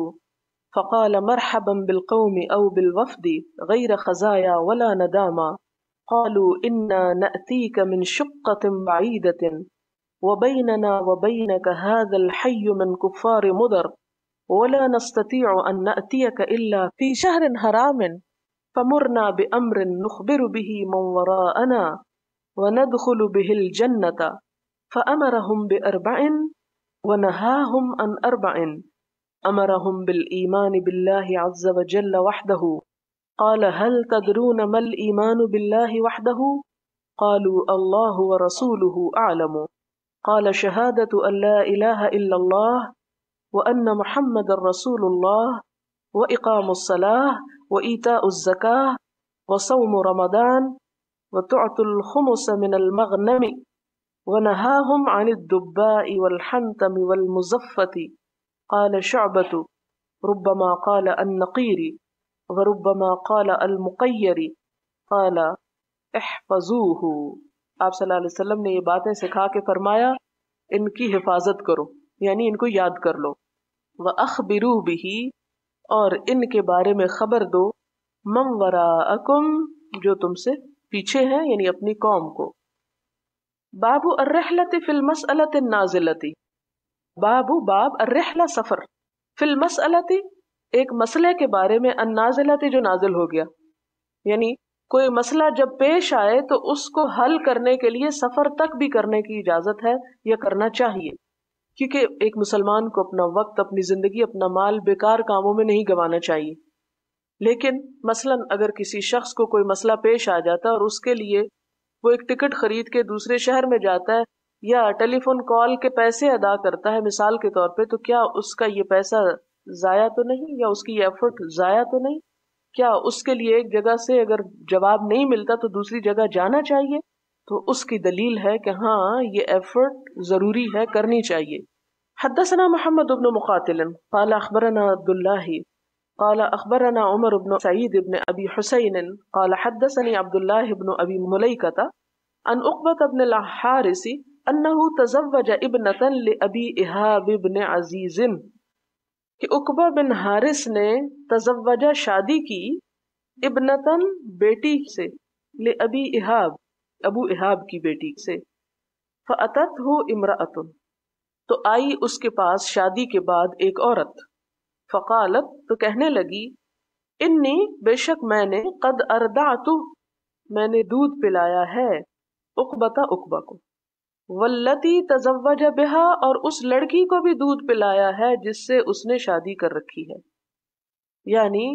فقال مرحبا بالقوم او بالوفد غیر خزایا ولا نداما قالوا انا نأتیک من شقة بعیدة وبيننا وبينك هذا الحي من كفار مضر ولا نستطيع أن نأتيك إلا في شهر حرام فمرنا بأمر نخبر به من وراءنا وندخل به الجنة. فأمرهم بأربع ونهاهم عن أربع. أمرهم بالإيمان بالله عز وجل وحده. قال هل تدرون ما الإيمان بالله وحده؟ قالوا الله ورسوله أعلم. قال شهادة أن لا إله إلا الله وأن محمد رسول الله وإقام الصلاة وإيتاء الزكاة وصوم رمضان وتعطوا الخمس من المغنم ونهاهم عن الدباء والحنتم والمزفة. قال شعبة ربما قال النقير وربما قال المقیر. قال احفظوه. آپ صلی اللہ علیہ وسلم نے یہ باتیں سکھا کے فرمایا ان کی حفاظت کرو، یعنی ان کو یاد کر لو. وَأَخْبِرُوا بِهِ، اور ان کے بارے میں خبر دو، مَنْ وَرَاءَكُمْ، جو تم سے پیچھے ہیں، یعنی اپنی قوم کو. باب الرحلة فی المسألة النازلة. باب الرحلہ سفر، فی المسألة ایک مسئلے کے بارے میں، النازلة جو نازل ہو گیا، یعنی کوئی مسئلہ جب پیش آئے تو اس کو حل کرنے کے لیے سفر تک بھی کرنے کی اجازت ہے یا کرنا چاہیے، کیونکہ ایک مسلمان کو اپنا وقت، اپنی زندگی، اپنا مال بیکار کاموں میں نہیں گنوانا چاہیے. لیکن مثلاً اگر کسی شخص کو کوئی مسئلہ پیش آ جاتا ہے اور اس کے لیے وہ ایک ٹکٹ خرید کے دوسرے شہر میں جاتا ہے یا ٹیلی فون کال کے پیسے ادا کرتا ہے مثال کے طور پہ، تو کیا اس کا یہ پیسہ ضائع تو نہیں، یا اس کی یہ ایفرٹ ضائع تو نہیں؟ کیا اس کے لیے ایک جگہ سے اگر جواب نہیں ملتا تو دوسری جگہ جانا چاہیے؟ تو اس کی دلیل ہے کہ ہاں یہ ایفرٹ ضروری ہے، کرنی چاہیے. حدثنا محمد بن مقاتل قال اخبرنا عبد الله قال اخبرنا عمر بن سعید بن ابی حسین قال حدثني عبد الله بن ابی ملیکۃ عن عقبۃ بن الحارث انه تزوج ابنة لابی اہاب بن عزیز، کہ عقبہ بن حارث نے تزوجہ شادی کی، ابنتن بیٹی سے، لابی اہاب ابو اہاب کی بیٹی سے. فاتته امرأۃ، تو آئی اس کے پاس شادی کے بعد ایک عورت. فقالت، تو کہنے لگی، انی بے شک میں نے، قد ارضعت میں نے دودھ پلایا ہے، عقبۃ عقبہ کو، واللتی تزوج بہا اور اس لڑکی کو بھی دودھ پلایا ہے جس سے اس نے شادی کر رکھی ہے. یعنی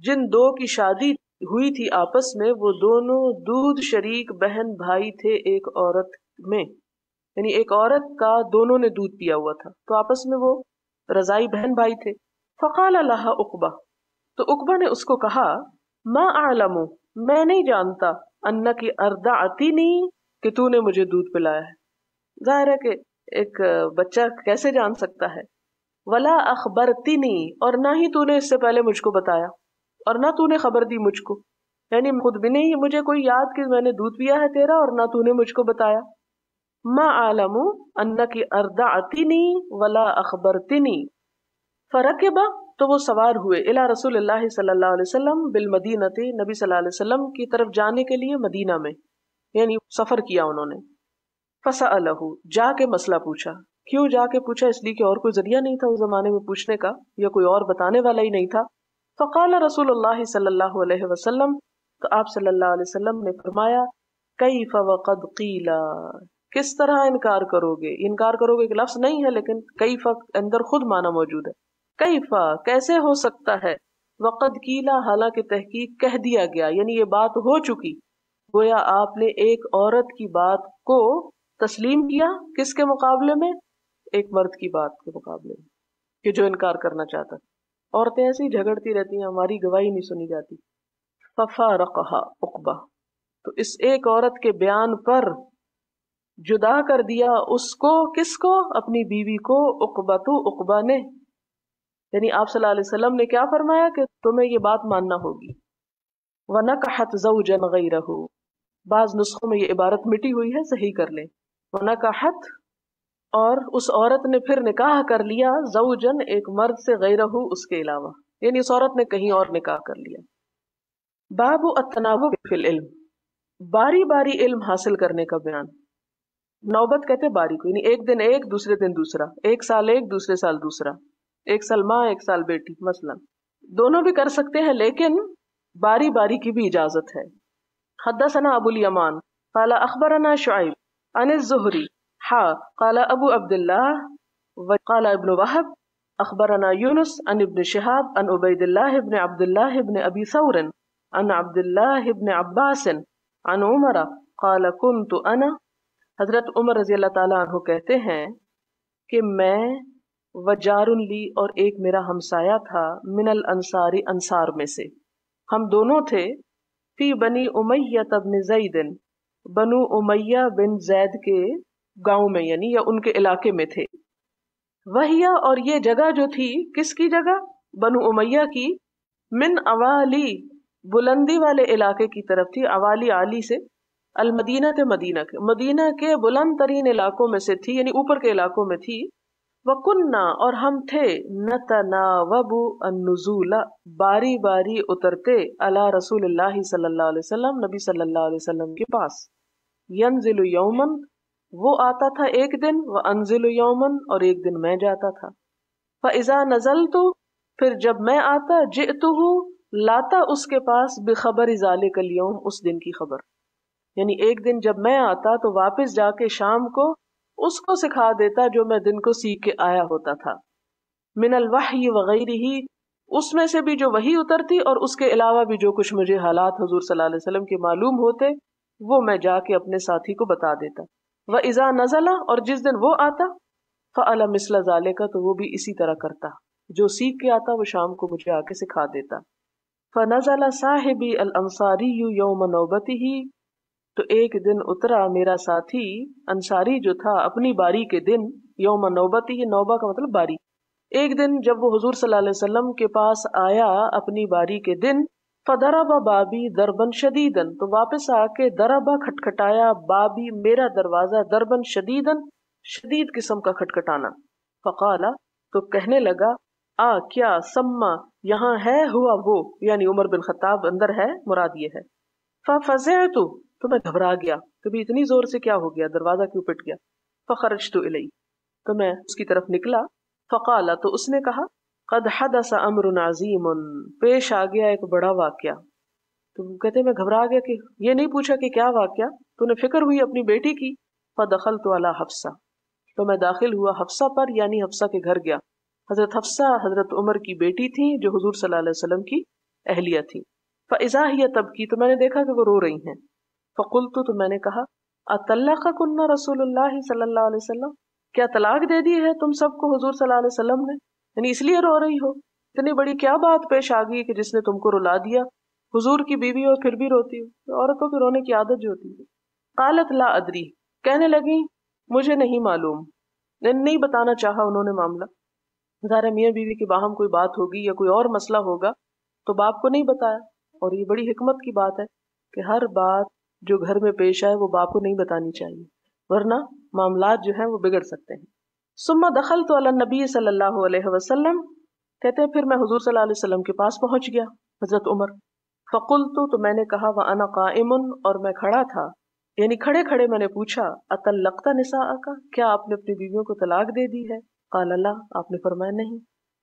جن دو کی شادی ہوئی تھی آپس میں، وہ دونوں دودھ شریک بہن بھائی تھے ایک عورت میں، یعنی ایک عورت کا دونوں نے دودھ پیا ہوا تھا، تو آپس میں وہ رضائی بہن بھائی تھے. فقال لها عقبہ، تو عقبہ نے اس کو کہا، ما اعلم میں نہیں جانتا، انک ارضعتنی کہ تو نے مجھے دودھ پلایا ہے. ظاہر ہے کہ ایک بچہ کیسے جان سکتا ہے. ولا اخبرتنی اور نہ ہی تو نے اس سے پہلے مجھ کو بتایا، اور نہ تو نے خبر دی مجھ کو، یعنی خود بھی نہیں مجھے کوئی یاد کہ میں نے دودھ پیا ہے تیرا، اور نہ تو نے مجھ کو بتایا. ما اعلم انک ارضعتنی ولا اخبرتنی. فرکب، تو وہ سوار ہوئے، الی رسول اللہ صلی اللہ علیہ وسلم بالمدینۃ، نبی صلی اللہ علیہ وسلم کی طرف جانے کے لیے مدینہ میں، یعنی سفر کیا انہوں نے. فسألہ، جا کے مسئلہ پوچھا. کیوں جا کے پوچھا؟ اس لیے کہ اور کوئی ذریعہ نہیں تھا اس زمانے میں پوچھنے کا، یا کوئی اور بتانے والا ہی نہیں تھا. فقال رسول اللہ صلی اللہ علیہ وسلم، تو آپ صلی اللہ علیہ وسلم نے فرمایا، کیف وقد قیل، کس طرح انکار کرو گے؟ انکار کرو گے کہ لفظ نہیں ہے، لیکن کیف اندر خود معنی موجود ہے. کیف کیسے ہو سکتا ہے، وقد قیلا حالانکہ تحقیق کہہ دیا گیا، یعنی یہ بات ہو چکی. گویا آپ نے ایک عورت کی بات کو تسلیم کیا، کس کے مقابلے میں؟ ایک مرد کی بات کے مقابلے میں، کہ جو انکار کرنا چاہتا. عورتیں ایسی جھگڑتی رہتی ہیں، ہماری گواہی نہیں سنی جاتی. ففارقها عقبہ، تو اس ایک عورت کے بیان پر جدا کر دیا اس کو، کس کو؟ اپنی بیوی کو. عقبہ نے، یعنی آپ صلی اللہ علیہ وسلم نے کیا فرمایا کہ تمہیں یہ بات ماننا ہوگی. وَنَكَحَتْ زَوْجًا غَيْرَهُ، بعض نسخوں میں یہ عبارت مٹی ہوئی ہے، صحیح کر لیں. وَنَكَحَتْ، اور اس عورت نے پھر نکاح کر لیا، زوجن ایک مرد سے، غیرہ اس کے علاوہ، یعنی اس عورت نے کہیں اور نکاح کر لیا. باب التناوب فی العلم، باری باری علم حاصل کرنے کا بیان. نوبت کہتے باری کو، یعنی ایک دن ایک، دوسرے دن دوسرا، ایک سال ایک، دوسرے سال دوسرا، ایک سال ماں ایک سال بیٹی، مثلا دونوں بھی کر سکتے ہیں، لیکن باری باری کی بھی اجازت ہے. حدثنا ابو الیمان قال اخبرنا شعیب عن الزہری قال ابو عبد اللہ وقال ابن وہب اخبرنا یونس عن ابن شہاب عن عبید اللہ بن عبد اللہ بن ابی ثور عن عبد اللہ بن عباس عن عمر قال كنت انا، حضرت عمر رضی اللہ تعالیٰ عنہ کہتے ہیں کہ میں، وجار لی اور ایک میرا ہمسایہ تھا، من الانصار انصار میں سے، ہم دونوں تھے، فی بنی امیہ بن زید بنو امیہ بن زید کے گاؤں میں یعنی یا ان کے علاقے میں تھے. وہیا اور یہ جگہ جو تھی کس کی جگہ؟ بنو امیہ کی. من اوالی بلندی والے علاقے کی طرف تھی. اوالی عالی سے المدینہ تے مدینہ کے بلند ترین علاقوں میں سے تھی یعنی اوپر کے علاقوں میں تھی. وَكُنَّا اور ہم تھے نَتَنَاوَبُ النُّزُولَ باری باری اترتے علی رسول اللہ صلی اللہ علیہ وسلم نبی صلی اللہ علیہ وسلم کے پاس. ينزل یومن وہ آتا تھا ایک دن، وانزل یومن اور ایک دن میں جاتا تھا. فَإِذَا نَزَلْتُ پھر جب میں آتا جئتُهُ لاتا اس کے پاس بخبر ذالک اليوم اس دن کی خبر. یعنی ایک دن جب میں آتا تو واپس جا کے شام کو اس کو سکھا دیتا جو میں دن کو سیکھ کے آیا ہوتا تھا. من الوحی وغیرہ اس میں سے بھی جو وحی اترتی اور اس کے علاوہ بھی جو کچھ مجھے حالات حضور صلی اللہ علیہ وسلم کے معلوم ہوتے وہ میں جا کے اپنے ساتھی کو بتا دیتا. وَإِذَا نَزَلَ اور جس دن وہ آتا فَعَلَ مِثْلَ ذَلِكَ تو وہ بھی اسی طرح کرتا، جو سیکھ کے آتا وہ شام کو مجھے آ کے سکھا دیتا. فَنَزَلَ صَاحِبِي الْأَنصَارِيُّ يَوْمَ نَوْبَتِهِ تو ایک دن اترا میرا ساتھی انصاری جو تھا اپنی باری کے دن. یوم نوبتی نوبہ کا مطلب باری. ایک دن جب وہ حضور صلی اللہ علیہ وسلم کے پاس آیا اپنی باری کے دن فضرب بابی دربن شدیدن تو واپس آ کے دربا کھٹکھٹایا بابی میرا دروازہ دربن شدیدن شدید قسم کا کھٹکھٹانا. فقالا تو کہنے لگا کیا سما یہاں ہے ہوا وہ یعنی عمر بن خطاب اندر ہے مراد یہ ہے. ففزعت تو میں گھبرا گیا کبھی اتنی زور سے کیا ہو گیا دروازہ کیوں پٹ گیا. فخرجت الیہ تو میں اس کی طرف نکلا. فقال تو اس نے کہا قد حدث امر عظیم پیش آ گیا ایک بڑا واقعہ. تو کہتے میں گھبرا گیا کہ یہ نہیں پوچھا کہ کیا واقعہ، تو نے فکر ہوئی اپنی بیٹی کی. فدخلت علی حفصہ تو میں داخل ہوا حفصہ پر یعنی حفصہ کے گھر گیا. حضرت حفصہ حضرت عمر کی بیٹی تھی جو حضور صلی اللہ علیہ وسلم کی اہلیہ تھی. فاذا ہی تبکی تو میں نے دیکھا کہ وہ رو رہی ہیں. فقلت تو میں نے کہا اطلقکن رسول اللہ صلی اللہ علیہ وسلم کیا طلاق دے دی ہے تم سب کو حضور صلی اللہ علیہ وسلم نے، یعنی اس لیے رو رہی ہو، اتنی بڑی کیا بات پیش آ گئی کہ جس نے تم کو رلا دیا، حضور کی بیوی ہو پھر بھی روتی ہو، عورتوں کی رونے کی عادت جو ہوتی ہے. قالت لا ادری کہنے لگی مجھے نہیں معلوم، نہیں بتانا چاہا انہوں نے معاملہ. ظاہر میاں بیوی کی باہم کوئی بات ہوگی یا کوئی اور مسئلہ ہوگا تو باپ کو نہیں بتایا، اور یہ بڑی حکمت کی بات ہے کہ ہر بات جو گھر میں پیش آئے وہ باپ کو نہیں بتانی چاہیے ورنہ معاملات جو ہیں وہ بگڑ سکتے ہیں. ثم دخلت علی النبی صلی اللہ علیہ وسلم کہتے ہیں پھر میں حضور صلی اللہ علیہ وسلم کے پاس پہنچ گیا حضرت عمر. فقلت تو میں نے کہا وانا قائم اور میں کھڑا تھا یعنی کھڑے کھڑے میں نے پوچھا اطلقت نساءک کیا آپ نے اپنی بیویوں کو طلاق دے دی ہے؟ قال لا آپ نے فرمایا نہیں.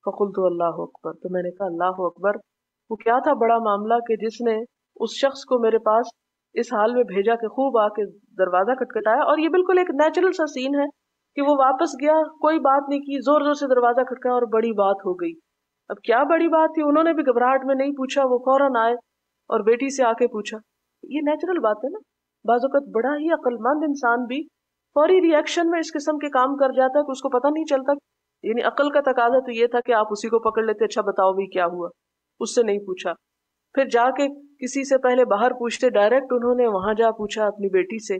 فقلت اللہ اکبر تو میں نے کہا اللہ اکبر. وہ کیا تھا بڑا معاملہ کہ جس نے اس شخص کو میرے پاس اس حال میں بھیجا کہ خوب آ کے دروازہ کھٹکھٹایا، اور یہ بالکل ایک نیچرل سا سین ہے کہ وہ واپس گیا کوئی بات نہیں کی زور زور سے دروازہ کھٹکایا اور بڑی بات ہو گئی. اب کیا بڑی بات تھی انہوں نے بھی گھبراہٹ میں نہیں پوچھا، وہ فوراً آئے اور بیٹی سے آ کے پوچھا. یہ نیچرل بات ہے نا، بعض اوقات بڑا ہی عقل مند انسان بھی فوری ری ایکشن میں اس قسم کے کام کر جاتا ہے کہ اس کو پتہ نہیں چلتا. یعنی عقل کا تقاضا تو یہ تھا کہ آپ اسی کو پکڑ لیتے اچھا بتاؤ بھی کیا ہوا، اس سے نہیں پوچھا. پھر جا کے کسی سے پہلے باہر پوچھتے، ڈائریکٹ انہوں نے وہاں جا پوچھا اپنی بیٹی سے،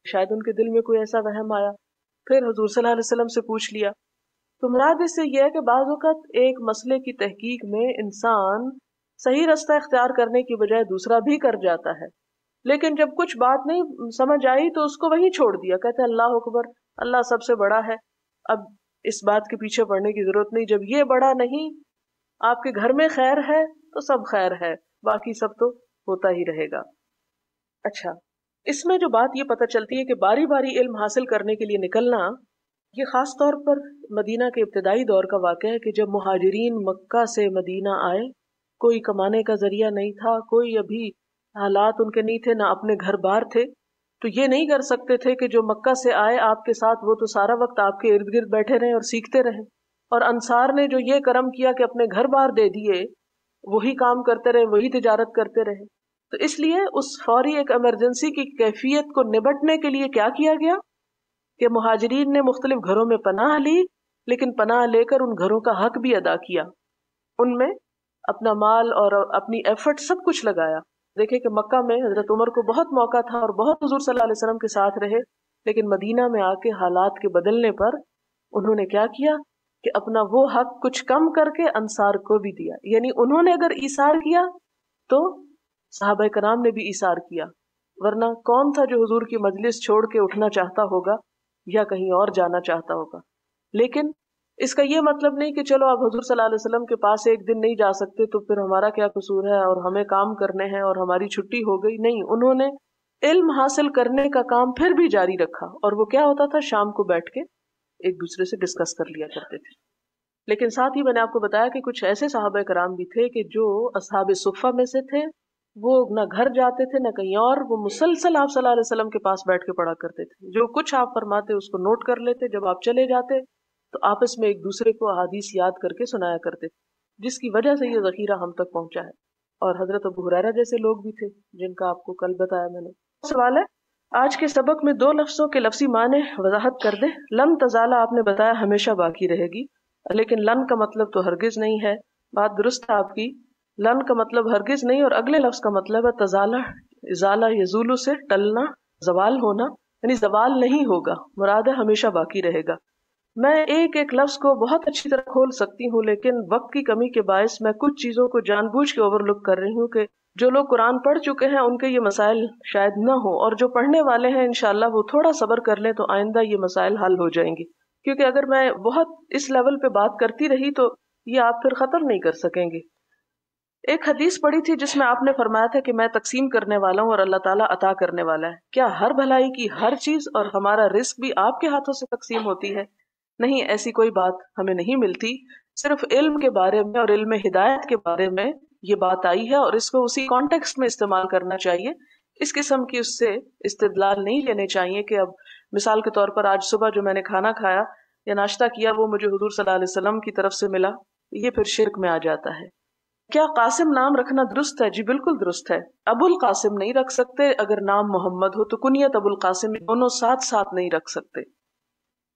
شاید ان کے دل میں کوئی ایسا وہم آیا. پھر حضور صلی اللہ علیہ وسلم سے پوچھ لیا. تو مراد اس سے یہ ہے کہ بعض اوقات ایک مسئلے کی تحقیق میں انسان صحیح رستہ اختیار کرنے کی بجائے دوسرا بھی کر جاتا ہے، لیکن جب کچھ بات نہیں سمجھ آئی تو اس کو وہیں چھوڑ دیا. کہتے ہیں اللہ اکبر اللہ سب سے بڑا ہے، اب اس بات کے پیچھے پڑنے کی ضرورت نہیں. جب یہ بڑا نہیں، آپ کے گھر میں خیر ہے تو سب خیر ہے، باقی سب تو ہوتا ہی رہے گا. اچھا، اس میں جو بات یہ پتہ چلتی ہے کہ باری باری علم حاصل کرنے کے لیے نکلنا یہ خاص طور پر مدینہ کے ابتدائی دور کا واقعہ ہے کہ جب مہاجرین مکہ سے مدینہ آئے، کوئی کمانے کا ذریعہ نہیں تھا، کوئی ابھی حالات ان کے نہیں تھے، نہ اپنے گھر بار تھے، تو یہ نہیں کر سکتے تھے کہ جو مکہ سے آئے آپ کے ساتھ وہ تو سارا وقت آپ کے ارد گرد بیٹھے رہے اور سیکھتے رہے، اور انصار نے جو یہ کرم کیا کہ اپنے گھر بار دے دیے، وہی کام کرتے رہے، وہی تجارت کرتے رہے. تو اس لیے اس فوری ایک ایمرجنسی کی کیفیت کو نبٹنے کے لیے کیا کیا گیا کہ مہاجرین نے مختلف گھروں میں پناہ لی، لیکن پناہ لے کر ان گھروں کا حق بھی ادا کیا، ان میں اپنا مال اور اپنی ایفرٹ سب کچھ لگایا. دیکھیں کہ مکہ میں حضرت عمر کو بہت موقع تھا اور بہت حضور صلی اللہ علیہ وسلم کے ساتھ رہے، لیکن مدینہ میں آ کے حالات کے بدلنے پر انہوں نے کیا کیا کہ اپنا وہ حق کچھ کم کر کے انصار کو بھی دیا. یعنی انہوں نے اگر ایثار کیا تو صحابہ کرام نے بھی ایثار کیا، ورنہ کون تھا جو حضور کی مجلس چھوڑ کے اٹھنا چاہتا ہوگا یا کہیں اور جانا چاہتا ہوگا. لیکن اس کا یہ مطلب نہیں کہ چلو اب حضور صلی اللہ علیہ وسلم کے پاس ایک دن نہیں جا سکتے تو پھر ہمارا کیا قصور ہے اور ہمیں کام کرنے ہیں اور ہماری چھٹی ہو گئی. نہیں، انہوں نے علم حاصل کرنے کا کام پھر بھی جاری رکھا، اور وہ کیا ہوتا تھا، شام کو بیٹھ کے ایک دوسرے سے ڈسکس کر لیا کرتے تھے. لیکن ساتھ ہی میں نے آپ کو بتایا کہ کچھ ایسے صحابہ کرام بھی تھے کہ جو اصحاب صفہ میں سے تھے، وہ نہ گھر جاتے تھے نہ کہیں اور، وہ مسلسل آپ صلی اللہ علیہ وسلم کے پاس بیٹھ کے پڑھا کرتے تھے. جو کچھ آپ فرماتے اس کو نوٹ کر لیتے، جب آپ چلے جاتے تو آپس میں ایک دوسرے کو احادیث یاد کر کے سنایا کرتے تھے، جس کی وجہ سے یہ ذخیرہ ہم تک پہنچا ہے. اور حضرت ابو ہریرہ جیسے لوگ بھی تھے جن کا آپ کو کل بتایا میں نے. سوال ہے آج کے سبق میں دو لفظوں کے لفظی معنی وضاحت کر دیں. لن تزال آپ نے بتایا ہمیشہ باقی رہے گی، لیکن لن کا مطلب تو ہرگز نہیں ہے. بات درست ہے آپ کی، لن کا مطلب ہرگز نہیں، اور اگلے لفظ کا مطلب ہے تزالہ. ازالہ یزولو سے ٹلنا، زوال ہونا، یعنی زوال نہیں ہوگا، مراد ہے ہمیشہ باقی رہے گا. میں ایک ایک لفظ کو بہت اچھی طرح کھول سکتی ہوں، لیکن وقت کی کمی کے باعث میں کچھ چیزوں کو جان بوجھ کے اوور لک کر رہی ہوں کہ جو لوگ قرآن پڑھ چکے ہیں ان کے یہ مسائل شاید نہ ہوں، اور جو پڑھنے والے ہیں انشاءاللہ وہ تھوڑا صبر کر لیں تو آئندہ یہ مسائل حل ہو جائیں گے. کیونکہ اگر میں بہت اس لیول پہ بات کرتی رہی تو یہ آپ پھر ختم نہیں کر سکیں گے. ایک حدیث پڑھی تھی جس میں آپ نے فرمایا تھا کہ میں تقسیم کرنے والا ہوں اور اللہ تعالیٰ عطا کرنے والا ہے. کیا ہر بھلائی کی ہر چیز اور ہمارا رزق بھی آپ کے ہاتھوں سے تقسیم ہوتی ہے؟ نہیں، ایسی کوئی بات ہمیں نہیں ملتی. صرف علم کے بارے میں اور علم ہدایت کے بارے میں یہ بات آئی ہے، اور اس کو اسی کانٹیکسٹ میں استعمال کرنا چاہیے. اس قسم کی اس سے استدلال نہیں لینے چاہیے کہ اب مثال کے طور پر آج صبح جو میں نے کھانا کھایا یا ناشتہ کیا وہ مجھے حضور صلی اللہ علیہ وسلم کی طرف سے ملا، یہ پھر شرک میں آ جاتا ہے. کیا قاسم نام رکھنا درست ہے؟ جی بالکل درست ہے. ابو القاسم نہیں رکھ سکتے، اگر نام محمد ہو تو کنیت ابو القاسم، دونوں ساتھ ساتھ نہیں رکھ سکتے.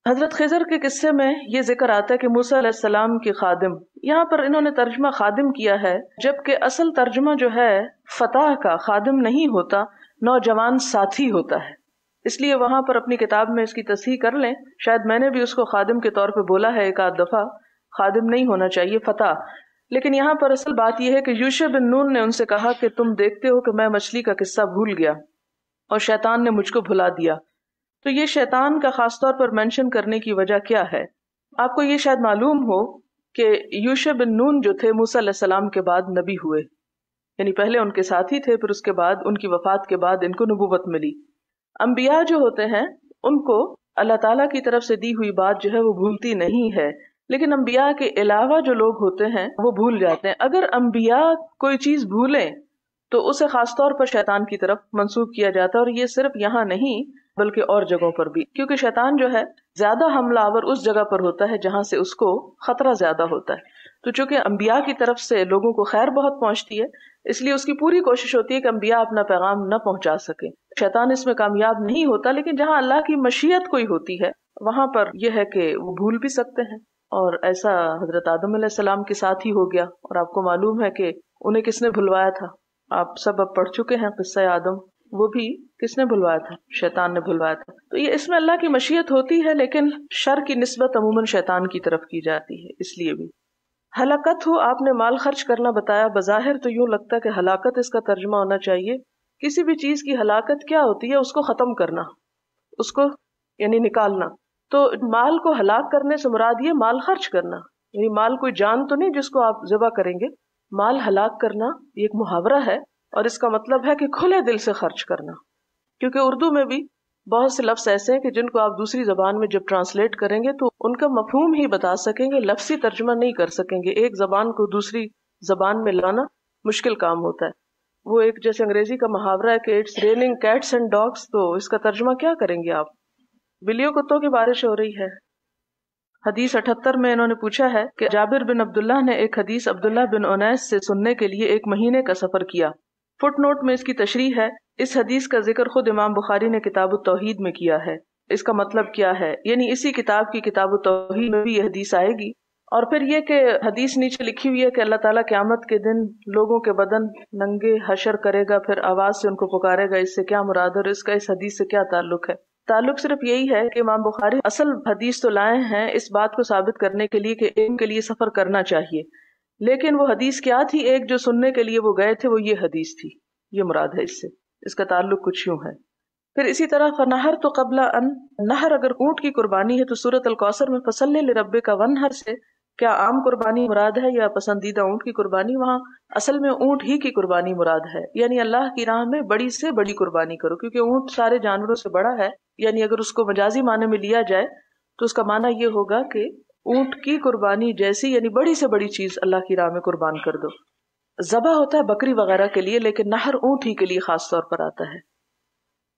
حضرت خضر کے قصے میں یہ ذکر آتا ہے کہ موسیٰ علیہ السلام کی خادم، یہاں پر انہوں نے ترجمہ خادم کیا ہے، جبکہ اصل ترجمہ جو ہے فتح کا خادم نہیں ہوتا، نوجوان ساتھی ہوتا ہے. اس لیے وہاں پر اپنی کتاب میں اس کی تصحیح کر لیں. شاید میں نے بھی اس کو خادم کے طور پہ بولا ہے ایک آدھ دفعہ، خادم نہیں ہونا چاہیے، فتح. لیکن یہاں پر اصل بات یہ ہے کہ یوشع بن نون نے ان سے کہا کہ تم دیکھتے ہو کہ میں مچھلی کا قصہ بھول گیا اور شیطان نے مجھ کو بھلا دیا. تو یہ شیطان کا خاص طور پر مینشن کرنے کی وجہ کیا ہے؟ آپ کو یہ شاید معلوم ہو کہ یوشع بن نون جو تھے موسیٰ علیہ السلام کے بعد نبی ہوئے، یعنی پہلے ان کے ساتھی تھے، پھر اس کے بعد ان کی وفات کے بعد ان کو نبوت ملی. انبیاء جو ہوتے ہیں ان کو اللہ تعالیٰ کی طرف سے دی ہوئی بات جو ہے وہ بھولتی نہیں ہے، لیکن انبیاء کے علاوہ جو لوگ ہوتے ہیں وہ بھول جاتے ہیں. اگر انبیاء کوئی چیز بھولیں تو اسے خاص طور پر شیطان کی طرف منسوب کیا جاتا ہے، اور یہ صرف یہاں نہیں بلکہ اور جگہوں پر بھی، کیونکہ شیطان جو ہے زیادہ حملہ آور اس جگہ پر ہوتا ہے جہاں سے اس کو خطرہ زیادہ ہوتا ہے. تو چونکہ انبیاء کی طرف سے لوگوں کو خیر بہت پہنچتی ہے، اس لیے اس کی پوری کوشش ہوتی ہے کہ انبیاء اپنا پیغام نہ پہنچا سکیں. شیطان اس میں کامیاب نہیں ہوتا، لیکن جہاں اللہ کی مشیت کوئی ہوتی ہے وہاں پر یہ ہے کہ وہ بھول بھی سکتے ہیں. اور ایسا حضرت آدم علیہ السلام کے ساتھ ہی ہو گیا، اور آپ کو معلوم ہے کہ انہیں کس نے بھلوایا تھا. آپ سب اب پڑھ چکے ہیں قصہ آدم، وہ بھی کس نے بھلوایا تھا؟ شیطان نے بھلوایا تھا. تو یہ اس میں اللہ کی مشیت ہوتی ہے، لیکن شر کی نسبت عموماً شیطان کی طرف کی جاتی ہے. اس لیے بھی ہلاکت ہو، آپ نے مال خرچ کرنا بتایا. بظاہر تو یوں لگتا ہے کہ ہلاکت اس کا ترجمہ ہونا چاہیے. کسی بھی چیز کی ہلاکت کیا ہوتی ہے؟ اس کو ختم کرنا، اس کو یعنی نکالنا. تو مال کو ہلاک کرنے سے مراد یہ مال خرچ کرنا، یعنی مال کوئی جان تو نہیں جس کو آپ ذبح کریں گے. مال ہلاک کرنا یہ ایک محاورہ ہے، اور اس کا مطلب ہے کہ کھلے دل سے خرچ کرنا. کیونکہ اردو میں بھی بہت سے لفظ ایسے ہیں کہ جن کو آپ دوسری زبان میں جب ٹرانسلیٹ کریں گے تو ان کا مفہوم ہی بتا سکیں گے، لفظی ترجمہ نہیں کر سکیں گے. ایک زبان کو دوسری زبان میں لانا مشکل کام ہوتا ہے. وہ ایک جیسے انگریزی کا محاورہ ہے کہ it's raining cats and dogs, تو اس کا ترجمہ کیا کریں گے آپ؟ بلیوں کتوں کی بارش ہو رہی ہے. حدیث 78 میں انہوں نے پوچھا ہے کہ جابر بن عبداللہ نے ایک حدیث عبداللہ بن انیس سے سننے کے لیے 1 مہینے کا سفر کیا. فٹ نوٹ میں اس کی تشریح ہے. اس حدیث کا ذکر خود امام بخاری نے کتاب التوحید میں کیا ہے. اس کا مطلب کیا ہے؟ یعنی اسی کتاب کی کتاب التوحید میں بھی یہ حدیث آئے گی، اور پھر یہ کہ حدیث نیچے لکھی ہوئی ہے کہ اللہ تعالیٰ قیامت کے دن لوگوں کے بدن ننگے حشر کرے گا، پھر آواز سے ان کو پکارے گا. اس سے کیا مراد ہے اور اس کا اس حدیث سے کیا تعلق ہے؟ تعلق صرف یہی ہے کہ امام بخاری اصل حدیث تو لائے ہیں اس بات کو ثابت کرنے کے لیے کہ علم کے لیے سفر کرنا چاہیے، لیکن وہ حدیث کیا تھی؟ ایک جو سننے کے لیے وہ گئے تھے وہ یہ حدیث تھی. یہ مراد ہے اس سے، اس کا تعلق کچھ یوں ہے. پھر اسی طرح فنہر تو قبل ان نہر، اگر اونٹ کی قربانی ہے تو سورۃ الکوثر میں فصلی لربک ونہر سے کیا عام قربانی مراد ہے یا پسندیدہ اونٹ کی قربانی؟ وہاں اصل میں اونٹ ہی کی قربانی مراد ہے، یعنی اللہ کی راہ میں بڑی سے بڑی قربانی کرو، کیونکہ اونٹ سارے جانوروں سے بڑا ہے. یعنی اگر اس کو مجازی معنی میں لیا جائے تو اس کا معنی یہ ہوگا کہ اونٹ کی قربانی جیسی، یعنی بڑی سے بڑی چیز اللہ کی راہ میں قربان کر دو. ذبح ہوتا ہے بکری وغیرہ کے لیے، لیکن نہر اونٹ ہی کے لیے خاص طور پر آتا ہے.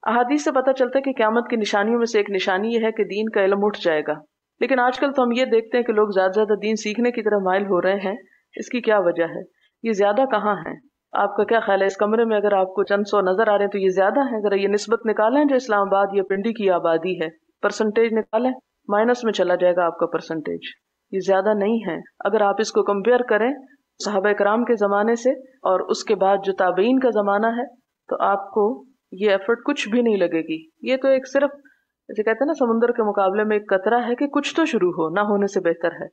احادیث سے پتہ چلتا ہے کہ قیامت کی نشانیوں میں سے ایک نشانی یہ ہے کہ دین کا علم اٹھ جائے گا. لیکن آج کل تو ہم یہ دیکھتے ہیں کہ لوگ زیادہ سے زیادہ دین سیکھنے کی طرف مائل ہو رہے ہیں. اس کی کیا وجہ ہے؟ یہ زیادہ کہاں ہے؟ آپ کا کیا خیال ہے؟ اس کمرے میں اگر آپ کو چند سو نظر آ رہے ہیں تو یہ زیادہ ہے؟ اگر یہ نسبت نکالیں جو اسلام آباد یا پنڈی کی آبادی ہے، پرسنٹیج نکالیں، مائنس میں چلا جائے گا آپ کا پرسنٹیج. یہ زیادہ نہیں ہے. اگر آپ اس کو کمپیئر کریں صحابہ کرام کے زمانے سے اور اس کے بعد جو تابعین کا زمانہ ہے تو آپ کو یہ ایفرٹ کچھ بھی نہیں لگے گی. یہ تو ایک صرف جیسے کہتے ہیں نا سمندر کے مقابلے میں ایک قطرہ ہے کہ کچھ تو شروع ہو، نہ ہونے سے بہتر ہے،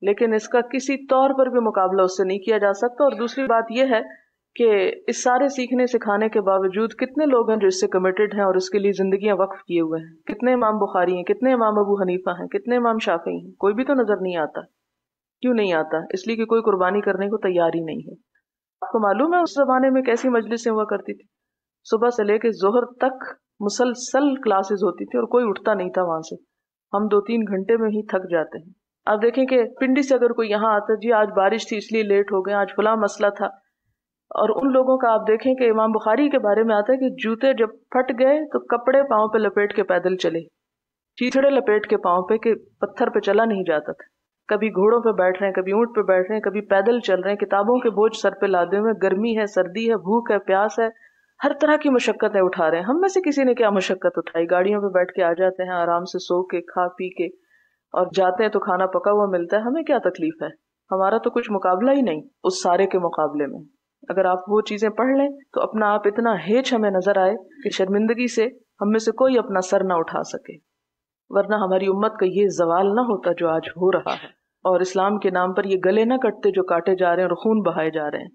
لیکن اس کا کسی طور پر بھی مقابلہ اس سے نہیں کیا جا سکتا. اور دوسری بات یہ ہے کہ اس سارے سیکھنے سکھانے کے باوجود کتنے لوگ ہیں جو اس سے کمیٹڈ ہیں اور اس کے لیے زندگیاں وقف کیے ہوئے ہیں. کتنے امام بخاری ہیں، کتنے امام ابو حنیفہ ہیں، کتنے امام شافعی ہیں، کوئی بھی تو نظر نہیں آتا. کیوں نہیں آتا؟ اس لیے کہ کوئی قربانی کرنے کو تیار ہی نہیں ہے. آپ کو معلوم ہے اس زمانے میں کیسی مجلسیں ہوا کرتی تھی؟ صبح سے لے کے ظہر تک مسلسل کلاسز ہوتی تھی اور کوئی اٹھتا نہیں تھا وہاں سے. ہم 2-3 گھنٹے میں ہی تھک جاتے ہیں. آپ دیکھیں کہ پنڈی سے اگر کوئی یہاں آتا، جی آج بارش تھی اس لیے لیٹ ہو گئے، آج فلاں مسئلہ تھا. اور ان لوگوں کا آپ دیکھیں کہ امام بخاری کے بارے میں آتا ہے کہ جوتے جب پھٹ گئے تو کپڑے پاؤں پہ لپیٹ کے پیدل چلے، چیتھڑے لپیٹ کے پاؤں پہ، کہ پتھر پہ چلا نہیں جاتا تھا. کبھی گھوڑوں پہ بیٹھ رہے ہیں، کبھی اونٹ پہ بیٹھ رہے ہیں، کبھی پیدل چل رہے ہیں، کتابوں کے بوجھ سر پہ لادے ہوئے، گرمی ہے، سردی ہے، بھوک ہے، پیاس ہے، ہر طرح کی مشقتیں اٹھا رہے ہیں. ہم میں سے کسی نے کیا مشقت اٹھائی؟ گاڑیوں پہ بیٹھ کے آ جاتے ہیں آرام سے سو کے کھا پی کے، اور جاتے ہیں تو کھانا پکا ہوا ملتا ہے. ہمیں کیا تکلیف ہے؟ ہمارا تو کچھ مقابلہ ہی نہیں اس سارے کے مقابلے میں. اگر آپ وہ چیزیں پڑھ لیں تو اپنا آپ اتنا ہیچ ہمیں نظر آئے کہ شرمندگی سے ہم میں سے کوئی اپنا سر نہ اٹھا سکے. ورنہ ہماری امت کا یہ زوال نہ ہوتا جو آج ہو رہا ہے، اور اسلام کے نام پر یہ گلے نہ کٹتے جو کاٹے جا رہے ہیں اور خون بہائے جا رہے ہیں.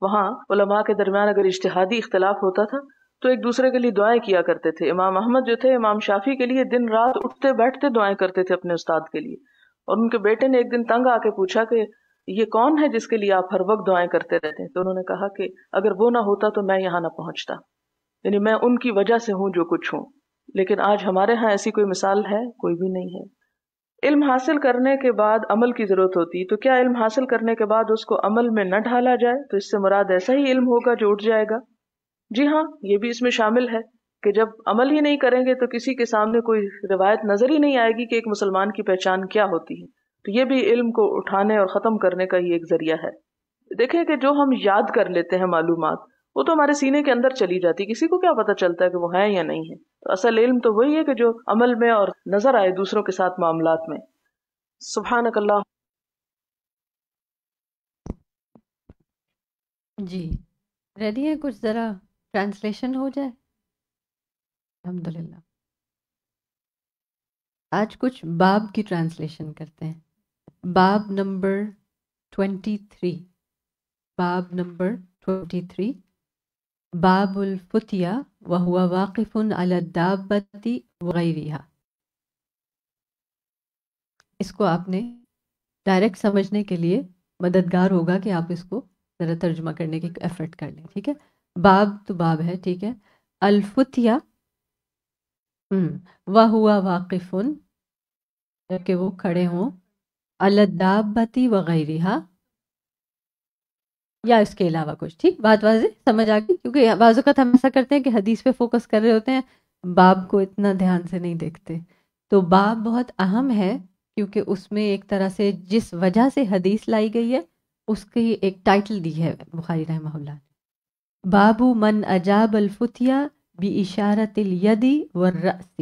وہاں علماء کے درمیان اگر اجتہادی اختلاف ہوتا تھا تو ایک دوسرے کے لیے دعائیں کیا کرتے تھے. امام احمد جو تھے امام شافعی کے لیے دن رات اٹھتے بیٹھتے دعائیں کرتے تھے اپنے استاد کے لیے. اور ان کے بیٹے نے ایک دن تنگ آ کے پوچھا کہ یہ کون ہے جس کے لیے آپ ہر وقت دعائیں کرتے رہتے ہیں؟ تو انہوں نے کہا کہ اگر وہ نہ ہوتا تو میں یہاں نہ پہنچتا، یعنی میں ان کی وجہ سے ہوں جو کچھ ہوں. لیکن آج ہمارے ہاں ایسی کوئی مثال ہے؟ کوئی بھی نہیں ہے. علم حاصل کرنے کے بعد عمل کی ضرورت ہوتی، تو کیا علم حاصل کرنے کے بعد اس کو عمل میں نہ ڈھالا جائے تو اس سے مراد ایسا ہی علم ہوگا جو اٹھ جائے گا؟ جی ہاں، یہ بھی اس میں شامل ہے کہ جب عمل ہی نہیں کریں گے تو کسی کے سامنے کوئی روایت نظر ہی نہیں آئے گی کہ ایک مسلمان کی پہچان کیا ہوتی ہے. تو یہ بھی علم کو اٹھانے اور ختم کرنے کا ہی ایک ذریعہ ہے. دیکھیں کہ جو ہم یاد کر لیتے ہیں معلومات وہ تو ہمارے سینے کے اندر چلی جاتی، کسی کو کیا پتہ چلتا ہے کہ وہ ہے یا نہیں ہے. تو اصل علم تو وہی ہے کہ جو عمل میں اور نظر آئے دوسروں کے ساتھ معاملات میں. سبحانک اللہ. جی ریڈی ہے؟ کچھ ذرا ٹرانسلیشن ہو جائے. الحمدللہ. آج کچھ باب کی ٹرانسلیشن کرتے ہیں. باب نمبر 23. باب نمبر 23. باب الفتیہ وہو واقف علی الدابۃ وغیرہا. اس کو آپ نے ڈائریکٹ سمجھنے کے لیے مددگار ہوگا کہ آپ اس کو ذرا ترجمہ کرنے کی ایفرٹ کر لیں. ٹھیک ہے، باب تو باب ہے، ٹھیک ہے. الفتیہ وہو واقف، کہ وہ کھڑے ہوں، علی الدابۃ وغیرہا، یا اس کے علاوہ کچھ. ٹھیک، بات واضح سمجھ آ گئی؟ کیونکہ بعض اوقات ہم ایسا کرتے ہیں کہ حدیث پہ فوکس کر رہے ہوتے ہیں، باب کو اتنا دھیان سے نہیں دیکھتے. تو باب بہت اہم ہے کیونکہ اس میں ایک طرح سے جس وجہ سے حدیث لائی گئی ہے اس کی ایک ٹائٹل دی ہے بخاری رحمہ اللہ نے. باب من اجاب الفتیہ باشارۃ الید والرأس.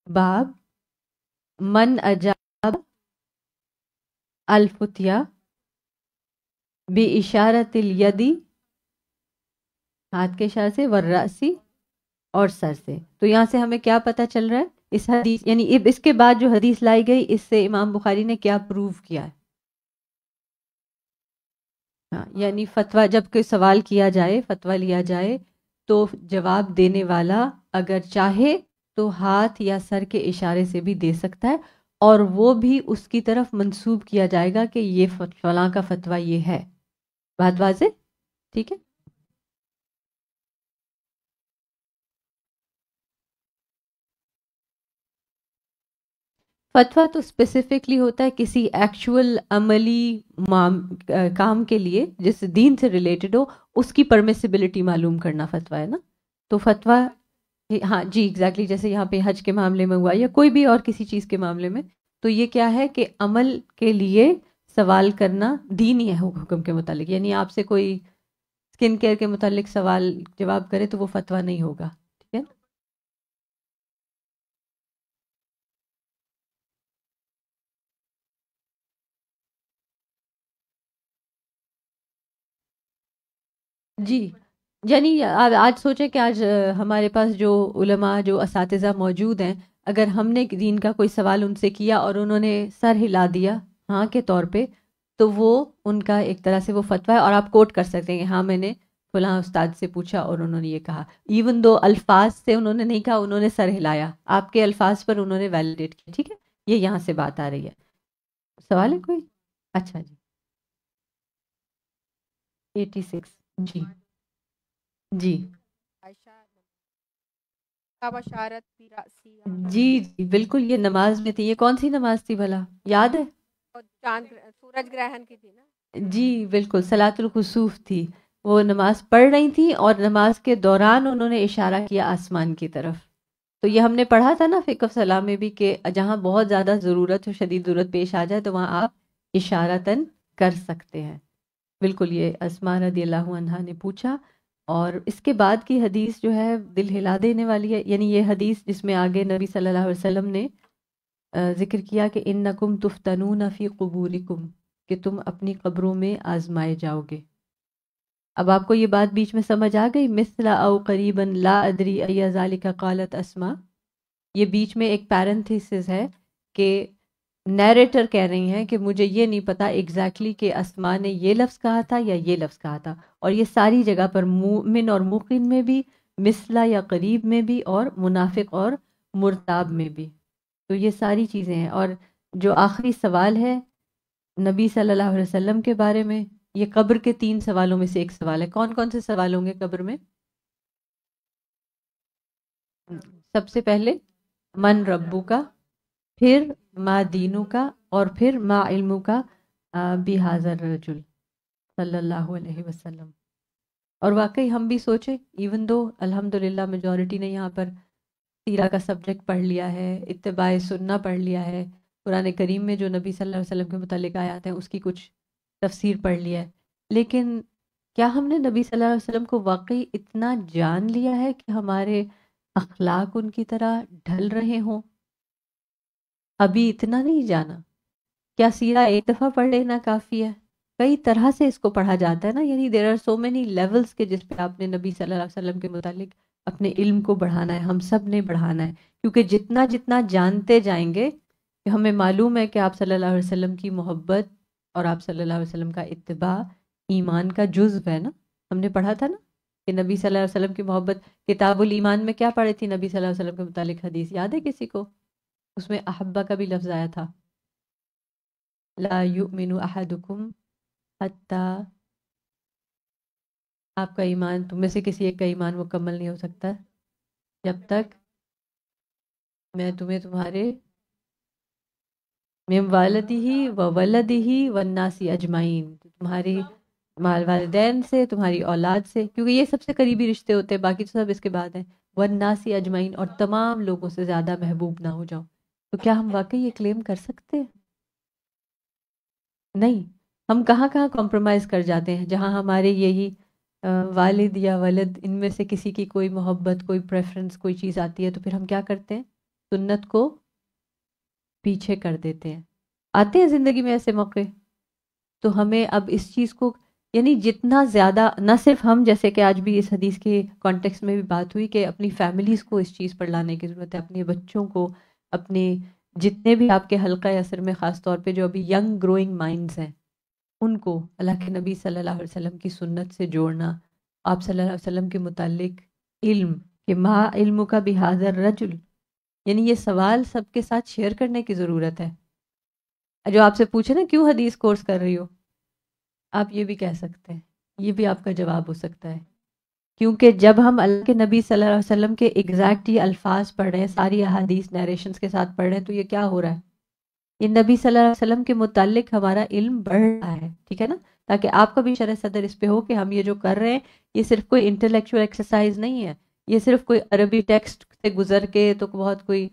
باب من اجاب الفتیا بی اشارت الیدی، ہاتھ کے اشارے سے، والراسی، اور سر سے. تو یہاں سے ہمیں کیا پتہ چل رہا ہے اس حدیث، یعنی اس کے بعد جو حدیث لائی گئی اس سے امام بخاری نے کیا پروو کیا ہے. ہاں، یعنی فتویٰ جب کوئی سوال کیا جائے، فتویٰ لیا جائے، تو جواب دینے والا اگر چاہے تو ہاتھ یا سر کے اشارے سے بھی دے سکتا ہے، اور وہ بھی اس کی طرف منسوب کیا جائے گا کہ یہ فلاں کا فتویٰ یہ ہے. بات واضح؟ ٹھیک ہے. فتویٰ تو اسپیسیفکلی ہوتا ہے کسی ایکچول عملی کام کے لیے جس دین سے ریلیٹڈ ہو، اس کی پرمیسیبلٹی معلوم کرنا فتویٰ ہے نا. تو فتویٰ، ہاں جی ایگزیکٹلی، جیسے یہاں پہ حج کے معاملے میں ہوا یا کوئی بھی اور کسی چیز کے معاملے میں، تو یہ کیا ہے کہ عمل کے لیے سوال کرنا دینی ہے حکم کے متعلق. یعنی آپ سے کوئی اسکن کیئر کے متعلق سوال جواب کرے تو وہ فتویٰ نہیں ہوگا. ٹھیک ہے. جی، یعنی آج سوچیں کہ آج ہمارے پاس جو علماء، جو اساتذہ موجود ہیں، اگر ہم نے دین کا کوئی سوال ان سے کیا اور انہوں نے سر ہلا دیا ہاں کے طور پہ، تو وہ ان کا ایک طرح سے وہ فتویٰ ہے، اور آپ کوٹ کر سکتے ہیں کہ ہاں میں نے فلاں استاد سے پوچھا اور انہوں نے یہ کہا، ایون دو الفاظ سے انہوں نے نہیں کہا، انہوں نے سر ہلایا، آپ کے الفاظ پر انہوں نے ویلیڈیٹ کیا. ٹھیک ہے، یہ یہاں سے بات آ رہی ہے. سوال ہے کوئی؟ اچھا جی. 86 جی جی جی جی بالکل، یہ نماز میں تھی. یہ کون سی نماز تھی بھلا، یاد ہے؟ سورج گرہن کی تھی نا. جی بالکل، صلاۃ الخسوف تھی. وہ نماز پڑھ رہی تھی اور نماز کے دوران انہوں نے اشارہ کیا آسمان کی طرف. تو یہ ہم نے پڑھا تھا نا فقہ صلاح میں بھی کہ جہاں بہت زیادہ ضرورت ہو، شدید ضرورت پیش آ جائے، تو وہاں آپ اشارتاً کر سکتے ہیں. بالکل، یہ اسماء رضی اللہ عنہا نے پوچھا. اور اس کے بعد کی حدیث جو ہے دل ہلا دینے والی ہے. یعنی یہ حدیث جس میں آگے نبی صلی اللہ علیہ وسلم نے ذکر کیا کہ انکم تفتنون فی قبورکم، کہ تم اپنی قبروں میں آزمائے جاؤ گے. اب آپ کو یہ بات بیچ میں سمجھ آ گئی، مثل او قریبا لا ادری ای ذالک قالت اسماء. یہ بیچ میں ایک پیرنتھیسس ہے کہ نیریٹر کہہ رہی ہیں کہ مجھے یہ نہیں پتا ایگزیکٹلی کہ اسماء نے یہ لفظ کہا تھا یا یہ لفظ کہا تھا. اور یہ ساری جگہ پر مومن اور موقن میں بھی، مثلا یا قریب میں بھی، اور منافق اور مرتاب میں بھی. تو یہ ساری چیزیں ہیں. اور جو آخری سوال ہے نبی صلی اللہ علیہ وسلم کے بارے میں، یہ قبر کے 3 سوالوں میں سے ایک سوال ہے. کون کون سے سوال ہوں گے قبر میں؟ سب سے پہلے من ربو کا، پھر ما دینو کا، اور پھر ما علمو کا بہذا الرجل صلی اللہ علیہ وسلم. اور واقعی ہم بھی سوچیں، ایون دو الحمدللہ میجورٹی نے یہاں پر سیرہ کا سبجیکٹ پڑھ لیا ہے، اتباع سنہ پڑھ لیا ہے، قرآن کریم میں جو نبی صلی اللہ علیہ وسلم کے متعلق آیات ہیں اس کی کچھ تفسیر پڑھ لیا ہے، لیکن کیا ہم نے نبی صلی اللہ علیہ وسلم کو واقعی اتنا جان لیا ہے کہ ہمارے اخلاق ان کی طرح ڈھل رہے ہوں؟ ابھی اتنا نہیں جانا. کیا سیرہ ایک دفعہ پڑھ لینا کافی ہے؟ کئی طرح سے اس کو پڑھا جاتا ہے نا. یعنی there are so many levels کے جس پہ آپ نے نبی صلی اللہ علیہ وسلم کے متعلق اپنے علم کو بڑھانا ہے. ہم سب نے بڑھانا ہے، کیونکہ جتنا جتنا جانتے جائیں گے کہ ہمیں معلوم ہے کہ آپ صلی اللہ علیہ وسلم کی محبت اور آپ صلی اللہ علیہ وسلم کا اتباع ایمان کا جزو ہے نا. ہم نے پڑھا تھا نا کہ نبی صلی اللہ علیہ وسلم کی محبت، کتاب الایمان میں کیا پڑھی تھی نبی صلی اللہ علیہ وسلم کے متعلق حدیث، یاد ہے کسی کو؟ اس میں احبہ کا بھی لفظ آیا تھا، لا یؤمن احدکم حتی، آپ کا ایمان، تم میں سے کسی ایک کا ایمان مکمل نہیں ہو سکتا جب تک میں تمہیں تمہارے من والدہ و ولدہ والناس اجمعین، تمہاری والدین سے، تمہاری اولاد سے، کیونکہ یہ سب سے قریبی رشتے ہوتے ہیں، باقی تو سب اس کے بعد ہیں، والناس اجمعین، اور تمام لوگوں سے زیادہ محبوب نہ ہو جاؤ. تو کیا ہم واقعی یہ کلیم کر سکتے ہیں؟ نہیں. ہم کہاں کہاں کمپرومائز کر جاتے ہیں، جہاں ہمارے یہی والد یا ولد ان میں سے کسی کی کوئی محبت، کوئی پریفرنس، کوئی چیز آتی ہے تو پھر ہم کیا کرتے ہیں؟ سنت کو پیچھے کر دیتے ہیں. آتے ہیں زندگی میں ایسے موقع تو ہمیں اب اس چیز کو یعنی جتنا زیادہ، نہ صرف ہم، جیسے کہ آج بھی اس حدیث کے کانٹیکس میں بھی بات ہوئی کہ اپنی فیملیز کو اس چیز پر لانے کی ضرورت ہے، اپنے بچوں کو، اپنے جتنے بھی آپ کے حلقہ اثر میں خاص طور پہ جو ابھی ینگ گروئنگ مائنڈز ہیں ان کو اللہ کے نبی صلی اللہ علیہ وسلم کی سنت سے جوڑنا، آپ صلی اللہ علیہ وسلم کے متعلق علم کہ ما علم کا بہذا الرجل، یعنی یہ سوال سب کے ساتھ شیئر کرنے کی ضرورت ہے. جو آپ سے پوچھے نا کیوں حدیث کورس کر رہی ہو، آپ یہ بھی کہہ سکتے ہیں، یہ بھی آپ کا جواب ہو سکتا ہے. کیونکہ جب ہم اللہ کے نبی صلی اللہ علیہ وسلم کے ایگزیکٹ یہ الفاظ پڑھ رہے ہیں، ساری احادیث نیریشنز کے ساتھ پڑھ رہے ہیں، تو یہ کیا ہو رہا ہے؟ یہ نبی صلی اللہ علیہ وسلم کے متعلق ہمارا علم بڑھ رہا ہے، ٹھیک ہے نا؟ تاکہ آپ کا بھی شرح صدر اس پہ ہو کہ ہم یہ جو کر رہے ہیں یہ صرف کوئی انٹلیکچوئل ایکسرسائز نہیں ہے، یہ صرف کوئی عربی ٹیکسٹ سے گزر کے تو بہت کوئی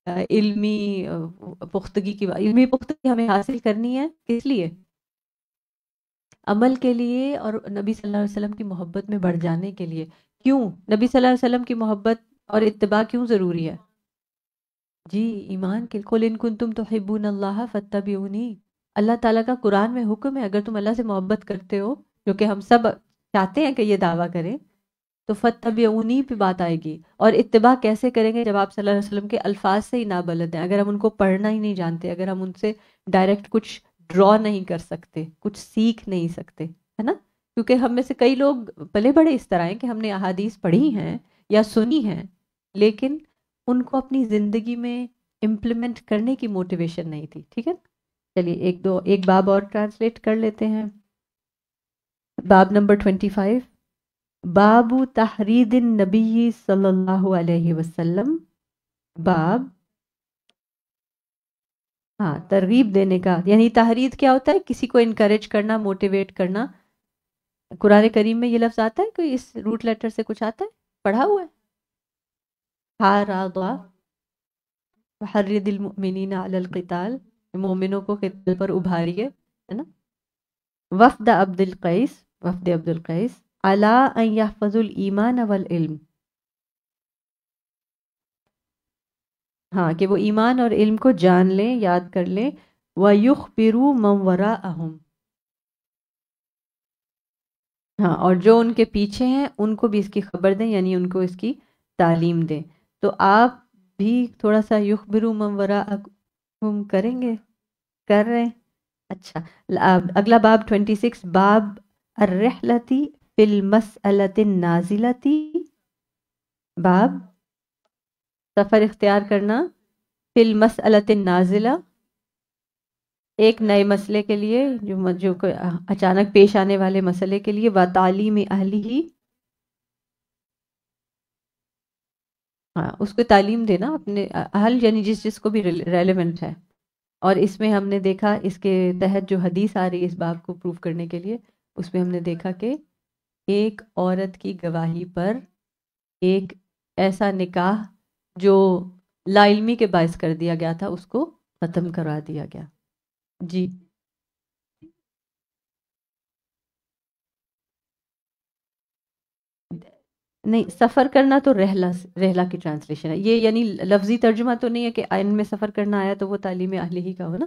علمی پختگی کی علمی پختگی ہمیں حاصل کرنی ہے. کس لیے؟ عمل کے لیے اور نبی صلی اللہ علیہ وسلم کی محبت میں بڑھ جانے کے لیے. کیوں نبی صلی اللہ علیہ وسلم کی محبت اور اتباع کیوں ضروری ہے؟ جی ایمان کے قل ان کنتم تحبون اللہ فاتبعونی، اللہ تعالیٰ کا قرآن میں حکم ہے اگر تم اللہ سے محبت کرتے ہو، جو کہ ہم سب چاہتے ہیں کہ یہ دعویٰ کریں، تو فاتبعونی پہ بات آئے گی. اور اتباع کیسے کریں گے؟ جب آپ صلی اللہ علیہ وسلم کے الفاظ سے ہی نابلد ہیں، اگر ہم ان کو پڑھنا ہی نہیں جانتے، اگر ہم ان سے ڈائریکٹ کچھ ڈرا نہیں کر سکتے، کچھ سیکھ نہیں سکتے، ہے نا؟ کیونکہ ہم میں سے کئی لوگ بھلے بڑے اس طرح ہیں کہ ہم نے احادیث پڑھی ہیں یا سنی ہیں، لیکن ان کو اپنی زندگی میں امپلیمنٹ کرنے کی موٹیویشن نہیں تھی. ٹھیک ہے، چلیے ایک باب اور ٹرانسلیٹ کر لیتے ہیں. باب نمبر 25، باب تحرید النبی صلی اللہ علیہ وسلم. باب ترغیب دینے کا، یعنی تحرید کیا ہوتا ہے؟ کسی کو انکریج کرنا، موٹیویٹ کرنا. قرآن کریم میں یہ لفظ آتا ہے؟ کوئی اس روٹ لیٹر سے کچھ آتا ہے؟ پڑھا ہوا ہے؟ حارضا وحرد المؤمنین علی القتال، مومنوں کو قتال پر ابھاریے، ہے نا؟ وفد عبد القیس علی ان یحفظوا الایمان والعلم، کہ وہ ایمان اور علم کو جان لیں، یاد کر لیں. وَيُخْبِرُوا مَنْ وَرَاءَهُمْ، اور جو ان کے پیچھے ہیں ان کو بھی اس کی خبر دیں، یعنی ان کو اس کی تعلیم دیں. تو آپ بھی تھوڑا سا یخبروا من وراءکم کریں گے؟ کر رہے ہیں؟ اچھا. اگلا باب 26، باب الرحلتی فی المسألۃ النازلۃ. باب سفر اختیار کرنا فی المسألۃ النازلہ، ایک نئے مسئلے کے لیے جو اچانک پیش آنے والے مسئلے کے لیے. و تعلیم اہلہ، اس کو تعلیم دینا اپنے اہل، یعنی جس کو بھی ریلیونٹ ہے. اور اس میں ہم نے دیکھا اس کے تحت جو حدیث آ رہی ہے اس باب کو پروف کرنے کے لیے، اس میں ہم نے دیکھا کہ ایک عورت کی گواہی پر ایک ایسا نکاح جو لا علمی کے باعث کر دیا گیا تھا اس کو ختم کروا دیا گیا. جی نہیں، سفر کرنا تو رحلہ کی ٹرانسلیشن ہے یہ، یعنی لفظی ترجمہ تو نہیں ہے کہ ان میں سفر کرنا آیا تو وہ تعلیم اہلی ہی کا ہو نا.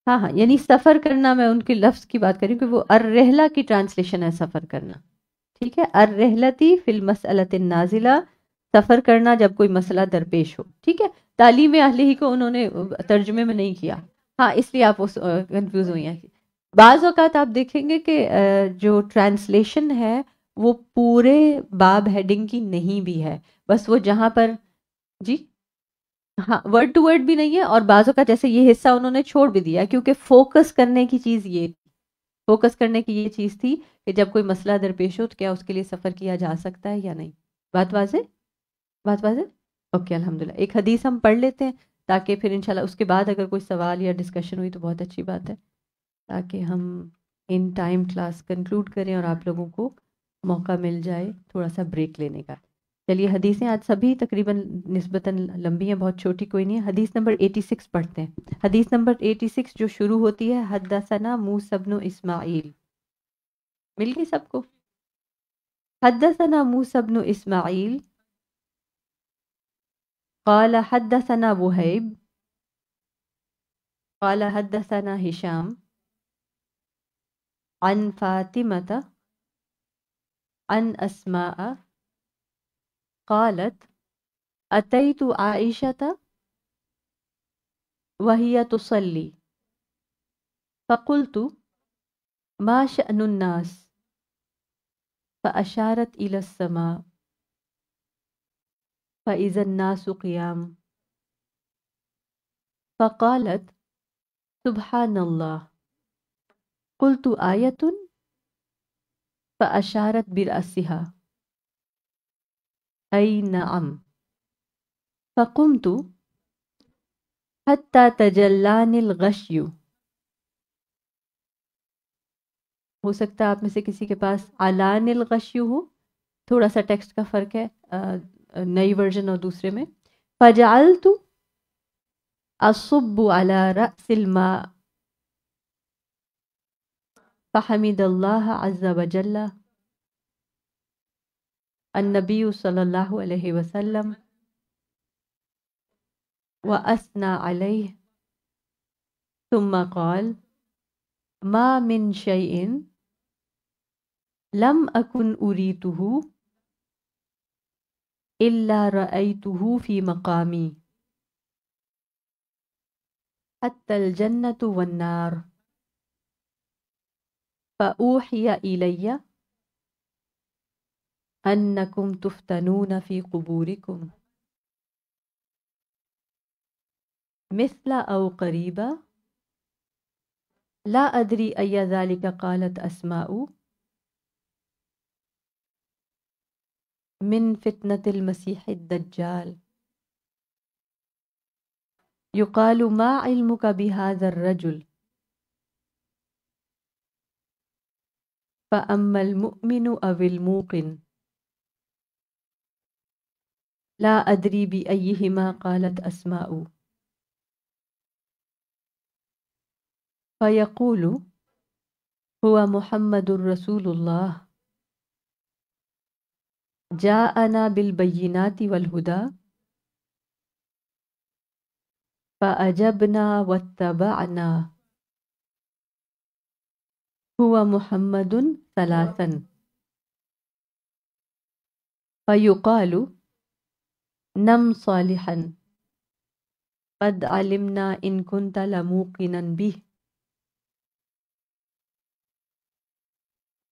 ہاں یعنی سفر کرنا، میں ان کے لفظ کی بات کر رہی ہوں کہ وہ الرحلہ کی ٹرانسلیشن ہے سفر کرنا. ٹھیک ہے، الرحلتی فی المسألۃ النازلہ، سفر کرنا جب کوئی مسئلہ درپیش ہو. ٹھیک ہے، تعلیم اہلی کو انہوں نے ترجمے میں نہیں کیا، اس لیے آپ کنفیوز ہوئی ہیں. بعض اوقات آپ دیکھیں گے کہ جو ٹرانسلیشن ہے وہ پورے باب ہیڈنگ کی نہیں بھی ہے، بس وہ جہاں پر جی ورڈ ٹو ورڈ بھی نہیں ہے، اور بعض اوقات جیسے یہ حصہ انہوں نے چھوڑ بھی دیا کیونکہ فوکس کرنے کی چیز یہ چیز تھی کہ جب کوئی مسئلہ درپیش ہو تو کیا اس کے لیے سفر کیا جا سکتا ہے یا نہیں. بات واضح؟ اوکے الحمدللہ. ایک حدیث ہم پڑھ لیتے ہیں تاکہ پھر انشاءاللہ اس کے بعد اگر کوئی سوال یا ڈسکشن ہوئی تو بہت اچھی بات ہے، تاکہ ہم ان ٹائم کلاس کنکلوڈ کریں اور آپ لوگوں کو موقع مل جائے تھوڑا سا بریک لینے کا. چلیے حدیثیں آج سبھی تقریباً نسبتاً لمبی ہیں، بہت چھوٹی کوئی نہیں ہے. حدیث نمبر 86 پڑھتے ہیں. حدیث نمبر 86 جو شروع ہوتی ہے حدثنا موسیٰ بن اسماعیل. مل گئی سب کو؟ حدثنا موسیٰ بن اسماعیل قال حدثنا وهيب قال حدثنا هشام عن فاطمة عن أسماء قالت أتيت عائشة وهي تصلي فقلت ما شأن الناس فأشارت إلى السماء فإذا الناس قيام فقالت سبحان الله قلت آية فأشارت برأسها أي نعم فقمت حتى تجلاني الغشي. ہو سکتا ہے آپ میں سے کسی کے پاس علان الغشی ہو، تھوڑا سا ٹیکسٹ کا فرق ہے نئی ورژن اور دوسرے میں. فجعلت اصب على رأس الماء فحمد الله عز وجل النبي صلى الله عليه وسلم وأثنى عليه ثم قال ما من شيء لم أكن أريته إلا رأيته في مقامي حتى الجنة والنار فأوحي إلي أنكم تفتنون في قبوركم مثل أو قريبا لا أدري أي ذلك قالت أسماء من فتنة المسيح الدجال يقال ما علمك بهذا الرجل فأما المؤمن أو الموقن لا أدري بأيهما قالت أسماء فيقول هو محمد رسول الله جاءنا بالبينات والهدى فأجبنا واتبعنا هو محمد ثلاثا فيقال نم صالحا قد علمنا إن كنت لموقنا به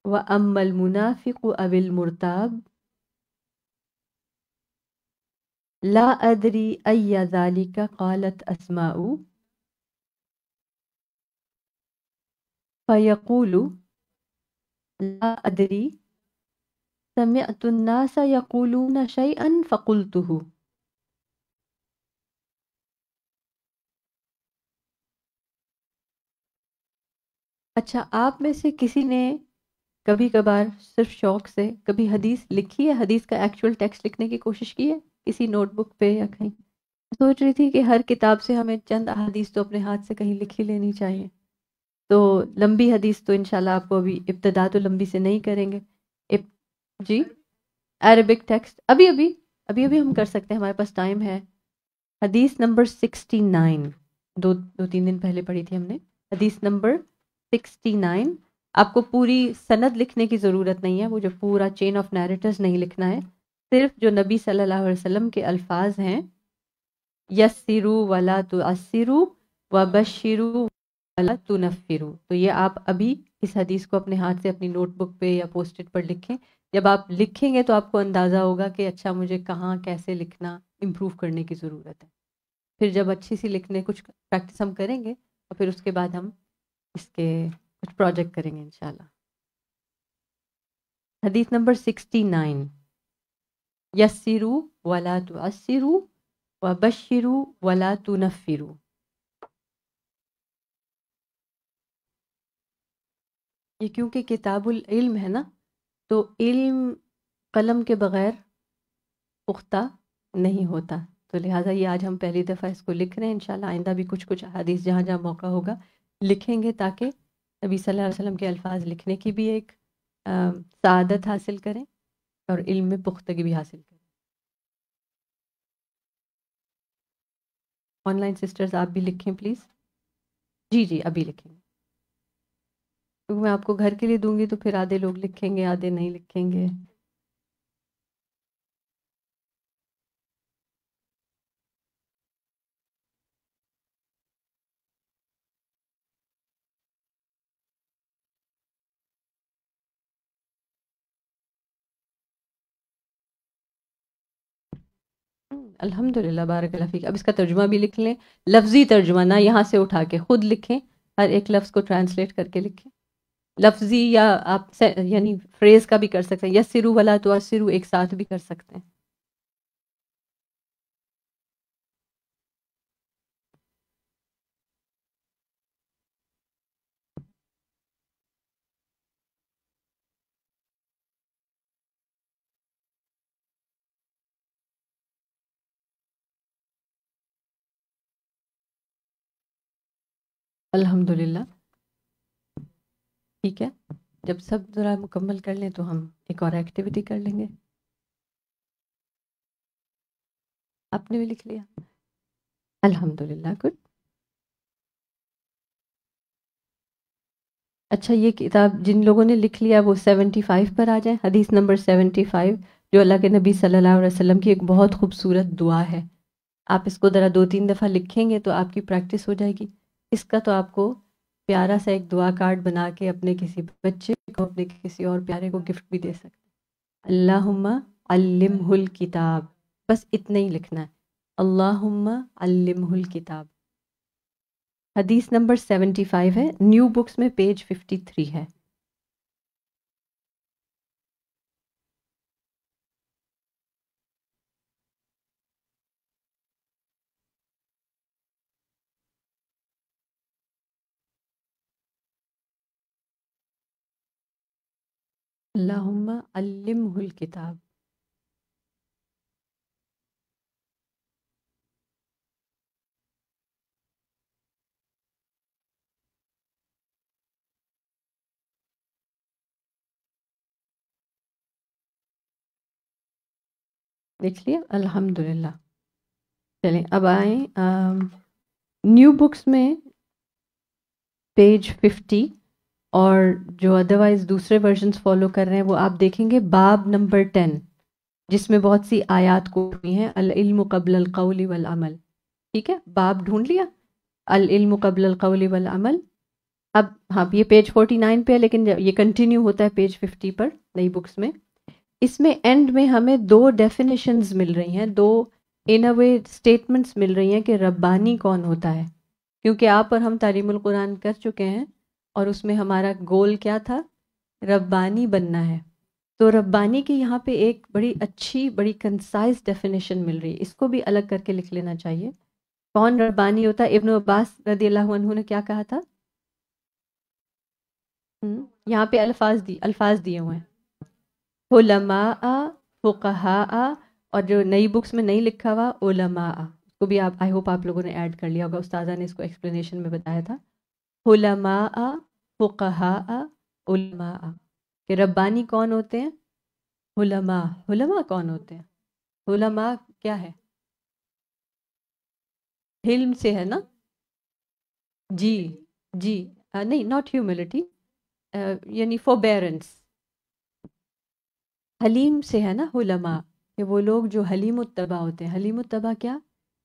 وأما المنافق أو المرتاب لا أدري أي ذلك قالت أسماء فيقول لا أدري سمعت الناس يقولون شيئا فقلته. اچھا، آپ میں سے کسی نے کبھی کبھار صرف شوق سے کبھی حدیث لکھی ہے، حدیث کا ایکچوئل ٹیکسٹ لکھنے کی کوشش کی ہے کسی نوٹ بک پہ یا کہیں؟ سوچ رہی تھی کہ ہر کتاب سے ہمیں چند احادیث تو اپنے ہاتھ سے کہیں لکھی لینی چاہیے. تو لمبی حدیث تو انشاءاللہ آپ کو ابھی ابتدا تو لمبی سے نہیں کریں گے. جی عربک ٹیکسٹ ابھی ہم کر سکتے ہیں، ہمارے پاس ٹائم ہے. حدیث نمبر 69 دو تین دن پہلے پڑھی تھی ہم نے. حدیث نمبر 69. آپ کو پوری سند لکھنے کی ضرورت نہیں ہے، وہ جو پورا چین آف نیریٹرز نہیں لکھنا ہے، صرف جو نبی صلی اللہ علیہ وسلم کے الفاظ ہیں، یسروا ولا تعسروا وبشروا ولا تنفروا. تو یہ آپ ابھی اس حدیث کو اپنے ہاتھ سے اپنی نوٹ بک پہ یا پوسٹ اٹ پر لکھیں. جب آپ لکھیں گے تو آپ کو اندازہ ہوگا کہ اچھا مجھے کہاں کیسے لکھنا امپروو کرنے کی ضرورت ہے. پھر جب اچھی سی لکھنے کچھ پریکٹس ہم کریں گے اور پھر اس کے بعد ہم اس کے کچھ پروجیکٹ کریں گے انشاءاللہ. حدیث نمبر 69. یسروا ولا تعسروا وبشروا ولا تنفروا. یہ کیونکہ کتاب العلم ہے نا، تو علم قلم کے بغیر پختہ نہیں ہوتا، تو لہٰذا یہ آج ہم پہلی دفعہ اس کو لکھ رہے ہیں. انشاءاللہ آئندہ بھی کچھ حدیث جہاں جہاں موقع ہوگا لکھیں گے، تاکہ نبی صلی اللہ علیہ وسلم کے الفاظ لکھنے کی بھی ایک سعادت حاصل کریں اور علم میں پختگی بھی حاصل کریں. آن لائن سسٹرز آپ بھی لکھیں پلیز. جی جی ابھی لکھیں گے کیونکہ میں آپ کو گھر کے لیے دوں گی تو پھر آدھے لوگ لکھیں گے آدھے نہیں لکھیں گے. الحمد للہ بارک اللہ فیک. اب اس کا ترجمہ بھی لکھ لیں, لفظی ترجمہ, نہ یہاں سے اٹھا کے, خود لکھیں, ہر ایک لفظ کو ٹرانسلیٹ کر کے لکھیں لفظی, یا آپ یعنی فریز کا بھی کر سکتے ہیں, یسرو ولا توسرو ایک ساتھ بھی کر سکتے ہیں. الحمد للہ ٹھیک ہے. جب سب ذرا مکمل کر لیں تو ہم ایک اور ایکٹیویٹی کر لیں گے. آپ نے بھی لکھ لیا؟ الحمد للہ گڈ. اچھا یہ کتاب جن لوگوں نے لکھ لیا وہ 75 پر آ جائیں. حدیث نمبر 75 جو اللہ کے نبی صلی اللہ علیہ وسلم کی ایک بہت خوبصورت دعا ہے. آپ اس کو ذرا 2-3 دفعہ لکھیں گے تو آپ کی پریکٹس ہو جائے گی. اس کا تو آپ کو پیارا سا ایک دعا کارڈ بنا کے اپنے کسی بچے کو, اپنے کسی اور پیارے کو گفٹ بھی دے سکتے ہیں. اللہم علمہ الکتاب, بس اتنا ہی لکھنا ہے, اللہم علمہ الکتاب. حدیث نمبر 75 ہے, نیو بکس میں پیج 53 ہے. اللہم علمہ الکتاب. دیکھ لیا الحمد للہ. چلیں اب آئیں نیو بکس میں پیج 50, اور جو ادروائز دوسرے ورژنس فالو کر رہے ہیں وہ آپ دیکھیں گے باب نمبر 10 جس میں بہت سی آیات کو ہوئی ہیں, العلم قبل القول والعمل. ٹھیک ہے, باب ڈھونڈ لیا, العلم قبل القول والعمل. اب ہاں یہ پیج 49 پہ ہے لیکن یہ کنٹینیو ہوتا ہے پیج 50 پر نئی بکس میں. اس میں اینڈ میں ہمیں 2 ڈیفینیشنز مل رہی ہیں, 2 ان اے وے اسٹیٹمنٹس مل رہی ہیں کہ ربانی کون ہوتا ہے. کیونکہ آپ اور ہم تعلیم القرآن کر چکے ہیں اور اس میں ہمارا گول کیا تھا, ربانی بننا ہے. تو ربانی کی یہاں پہ ایک بڑی اچھی بڑی کنسائز ڈیفینیشن مل رہی ہے, اس کو بھی الگ کر کے لکھ لینا چاہیے. کون ربانی ہوتا ہے؟ ابن عباس رضی اللہ عنہ نے کیا کہا تھا؟ یہاں پہ الفاظ دیے ہوئے ہیں, علماء, فقہاء, اور جو نئی بکس میں نہیں لکھا ہوا علماء, اس کو بھی آپ آئی ہوپ آپ لوگوں نے ایڈ کر لیا ہوگا, استاذہ نے اس کو ایکسپلینیشن میں بتایا تھا. علماء, فقہاء, علماء. کہ ربانی کون ہوتے ہیں؟ علماء. علماء کون ہوتے ہیں؟ علماء کیا ہے؟ علم سے ہے نا؟ جی جی نہیں, ناٹ ہیوملٹی, یعنی فوربیرنس. حلیم سے ہے نا علماء, کہ وہ لوگ جو حلیم الطبع ہوتے ہیں. حلیم الطبع کیا؟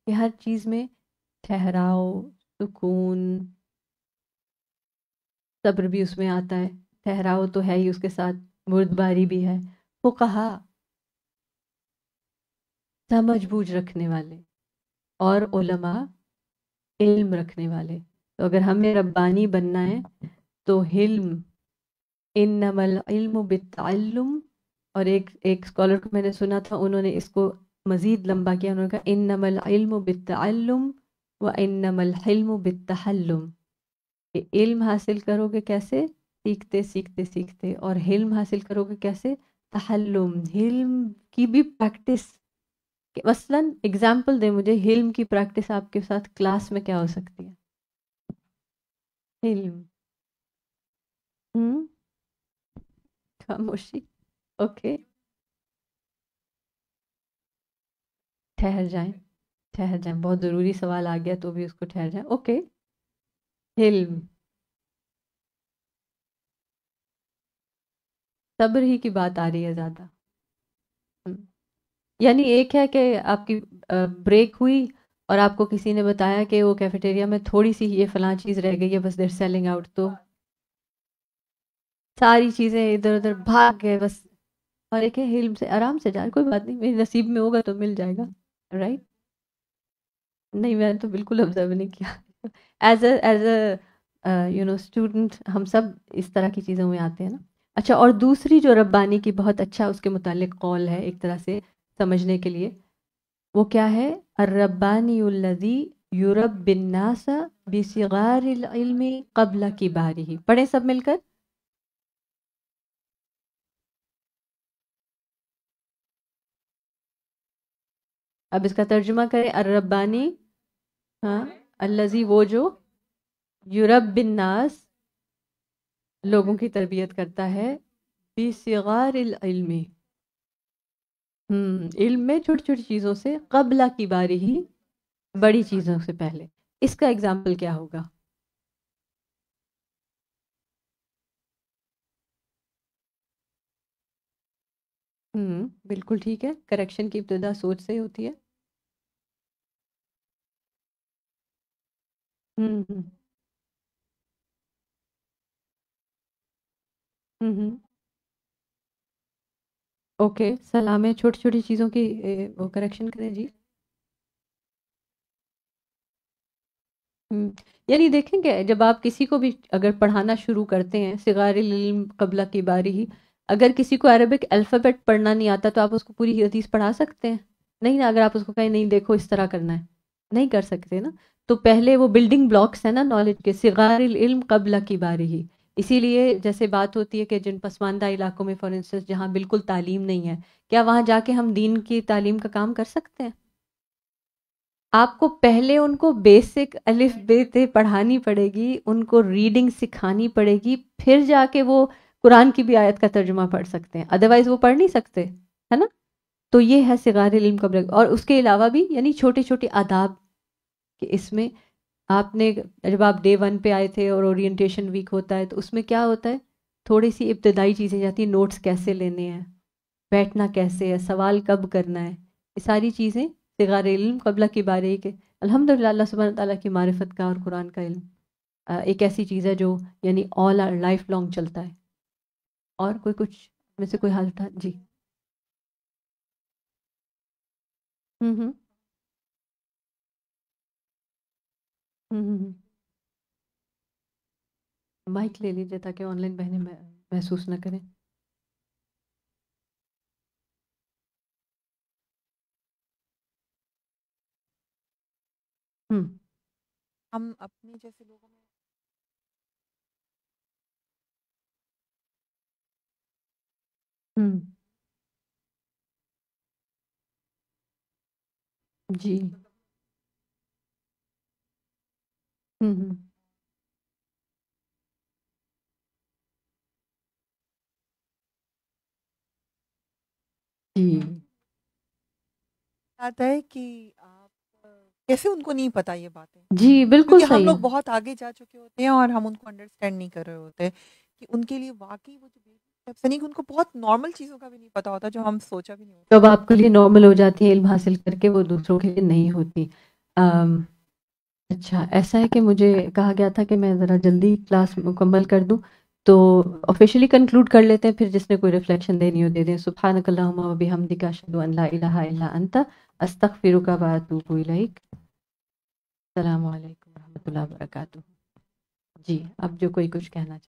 کہ ہر چیز میں ٹھہراؤ, سکون, صبر بھی اس میں آتا ہے. ٹھہراؤ تو ہے ہی, اس کے ساتھ بردباری بھی ہے. فقہا سمجھ بوجھ رکھنے والے, اور علماء علم رکھنے والے. تو اگر ہمیں ربانی بننا ہے تو علم, انما العلم بالتعلم. اور ایک اسکالر کو میں نے سنا تھا, انہوں نے اس کو مزید لمبا کیا, انہوں نے کہا انما العلم بالتعلم وانما الحلم بالتحلم. کہ علم حاصل کرو گے کیسے؟ سیکھتے سیکھتے سیکھتے. اور حلم حاصل کرو گے کیسے؟ تحلم, علم کی بھی پریکٹس. مثلاً اگزامپل دیں مجھے, علم کی پریکٹس آپ کے ساتھ کلاس میں کیا ہو سکتی ہے؟ علم خاموشی. اوکے ٹھہر جائیں, ٹھہر جائیں، بہت ضروری سوال آ گیا تو بھی اس کو ٹھہر جائیں. اوکے، حلم، صبر ہی کی بات آ رہی ہے زیادہ. یعنی ایک ہے کہ آپ کی بریک ہوئی اور آپ کو کسی نے بتایا کہ وہ کیفیٹیریا میں تھوڑی سی یہ فلاں چیز رہ گئی ہے، بس دیر سیلنگ آؤٹ، تو ساری چیزیں ادھر ادھر بھاگ گئے بس. اور ایک ہے حلم سے آرام سے جائے، کوئی بات نہیں، میرے نصیب میں ہوگا تو مل جائے گا. رائٹ؟ نہیں، میں نے تو بالکل آبزرو نہیں کیا. ایز اے اسٹوڈنٹ ہم سب اس طرح کی چیزوں میں آتے ہیں نا. اچھا، اور دوسری جو ربانی کی بہت اچھا اس کے متعلق قول ہے ایک طرح سے سمجھنے کے لیے، وہ کیا ہے؟ الربانی الذی یرب الناس بصغار العلم قبل کبارہ. پڑھیں سب مل کر. اب اس کا ترجمہ کریں. الربانی، ہاں، الذی وہ جو، یرب الناس لوگوں کی تربیت کرتا ہے، بصغار العلم علم میں چھوٹی چھوٹی چیزوں سے، قبل کبارہ بڑی چیزوں سے پہلے. اس کا اگزامپل کیا ہوگا؟ بالکل ٹھیک ہے، کریکشن کی ابتدا سوچ سے ہی ہوتی ہے. ہوں ہوں ہوں. اوکے، سلام ہے، چھوٹی چھوٹی چیزوں کی وہ کریکشن کریں جی. یعنی دیکھیں کہ جب آپ کسی کو بھی اگر پڑھانا شروع کرتے ہیں، صغار العلم قبل کبارہ، اگر کسی کو عربک الفابیٹ پڑھنا نہیں آتا تو آپ اس کو پوری حدیث پڑھا سکتے ہیں؟ نہیں نا. اگر آپ اس کو کہیں نہیں دیکھو اس طرح کرنا ہے، نہیں کر سکتے نا. تو پہلے وہ بلڈنگ بلاکس ہیں نا نالج کے، صغار العلم قبل کبارہ. اسی لیے جیسے بات ہوتی ہے کہ جن پسماندہ علاقوں میں فار انسٹنس جہاں بالکل تعلیم نہیں ہے، کیا وہاں جا کے ہم دین کی تعلیم کا کام کر سکتے ہیں؟ آپ کو پہلے ان کو بیسک الف بے تے پڑھانی پڑے گی، ان کو ریڈنگ سکھانی پڑے گی، پھر جا کے وہ قرآن کی بھی آیت کا ترجمہ پڑھ سکتے ہیں، ادروائز وہ پڑھ نہیں سکتے، ہے نا. تو یہ ہے صغار علم قبل. اور اس کے علاوہ بھی یعنی چھوٹے چھوٹے آداب کہ اس میں آپ نے جب آپ ڈے 1 پہ آئے تھے اور اورینٹیشن ویک ہوتا ہے تو اس میں کیا ہوتا ہے، تھوڑی سی ابتدائی چیزیں جاتی ہیں، نوٹس کیسے لینے ہیں، بیٹھنا کیسے ہے، سوال کب کرنا ہے، یہ ساری چیزیں صغار علم قبل کی بارے کہ الحمدللہ اللہ سبحانہ تعالیٰ کی معرفت کا اور قرآن کا علم ایک ایسی چیز ہے جو یعنی آل آر لائف لانگ چلتا ہے. اور کوئی کچھ میں سے کوئی حال تھا جی؟ ہوں ہوں. مائک لے لیجیے تاکہ آن لائن بہنیں محسوس نہ کریں. ہم اپنے جیسے لوگوں میں جی. ہوں جی. آتا ہے کہ آپ کیسے ان کو نہیں پتا یہ باتیں، جی بالکل کیونکہ ہم صحیح لوگ ہے. بہت آگے جا چکے ہوتے ہیں اور ہم ان کو انڈرسٹینڈ نہیں کر رہے ہوتے کہ ان کے لیے واقعی وہ جو اسٹیپس نہیں، کہ ان کو بہت نارمل چیزوں کا بھی نہیں پتا ہوتا جو ہم سوچا بھی نہیں ہوتا. جب آپ کے لیے نارمل ہو جاتی ہے علم حاصل کر کے، وہ دوسروں کے لیے نہیں ہوتی. اچھا، ایسا ہے کہ مجھے کہا گیا تھا کہ میں ذرا جلدی کلاس مکمل کر دوں، تو آفیشیلی کنکلوڈ کر لیتے ہیں، پھر جس نے کوئی ریفلیکشن دینی ہو دے دیں. سبحانک اللہم و بحمدک، اشہد ان لا الہ الا انت، استغفرک و اتوب الیک. السلام علیکم و رحمۃ اللہ وبرکاتہ. جی اب جو کوئی کچھ کہنا چاہے.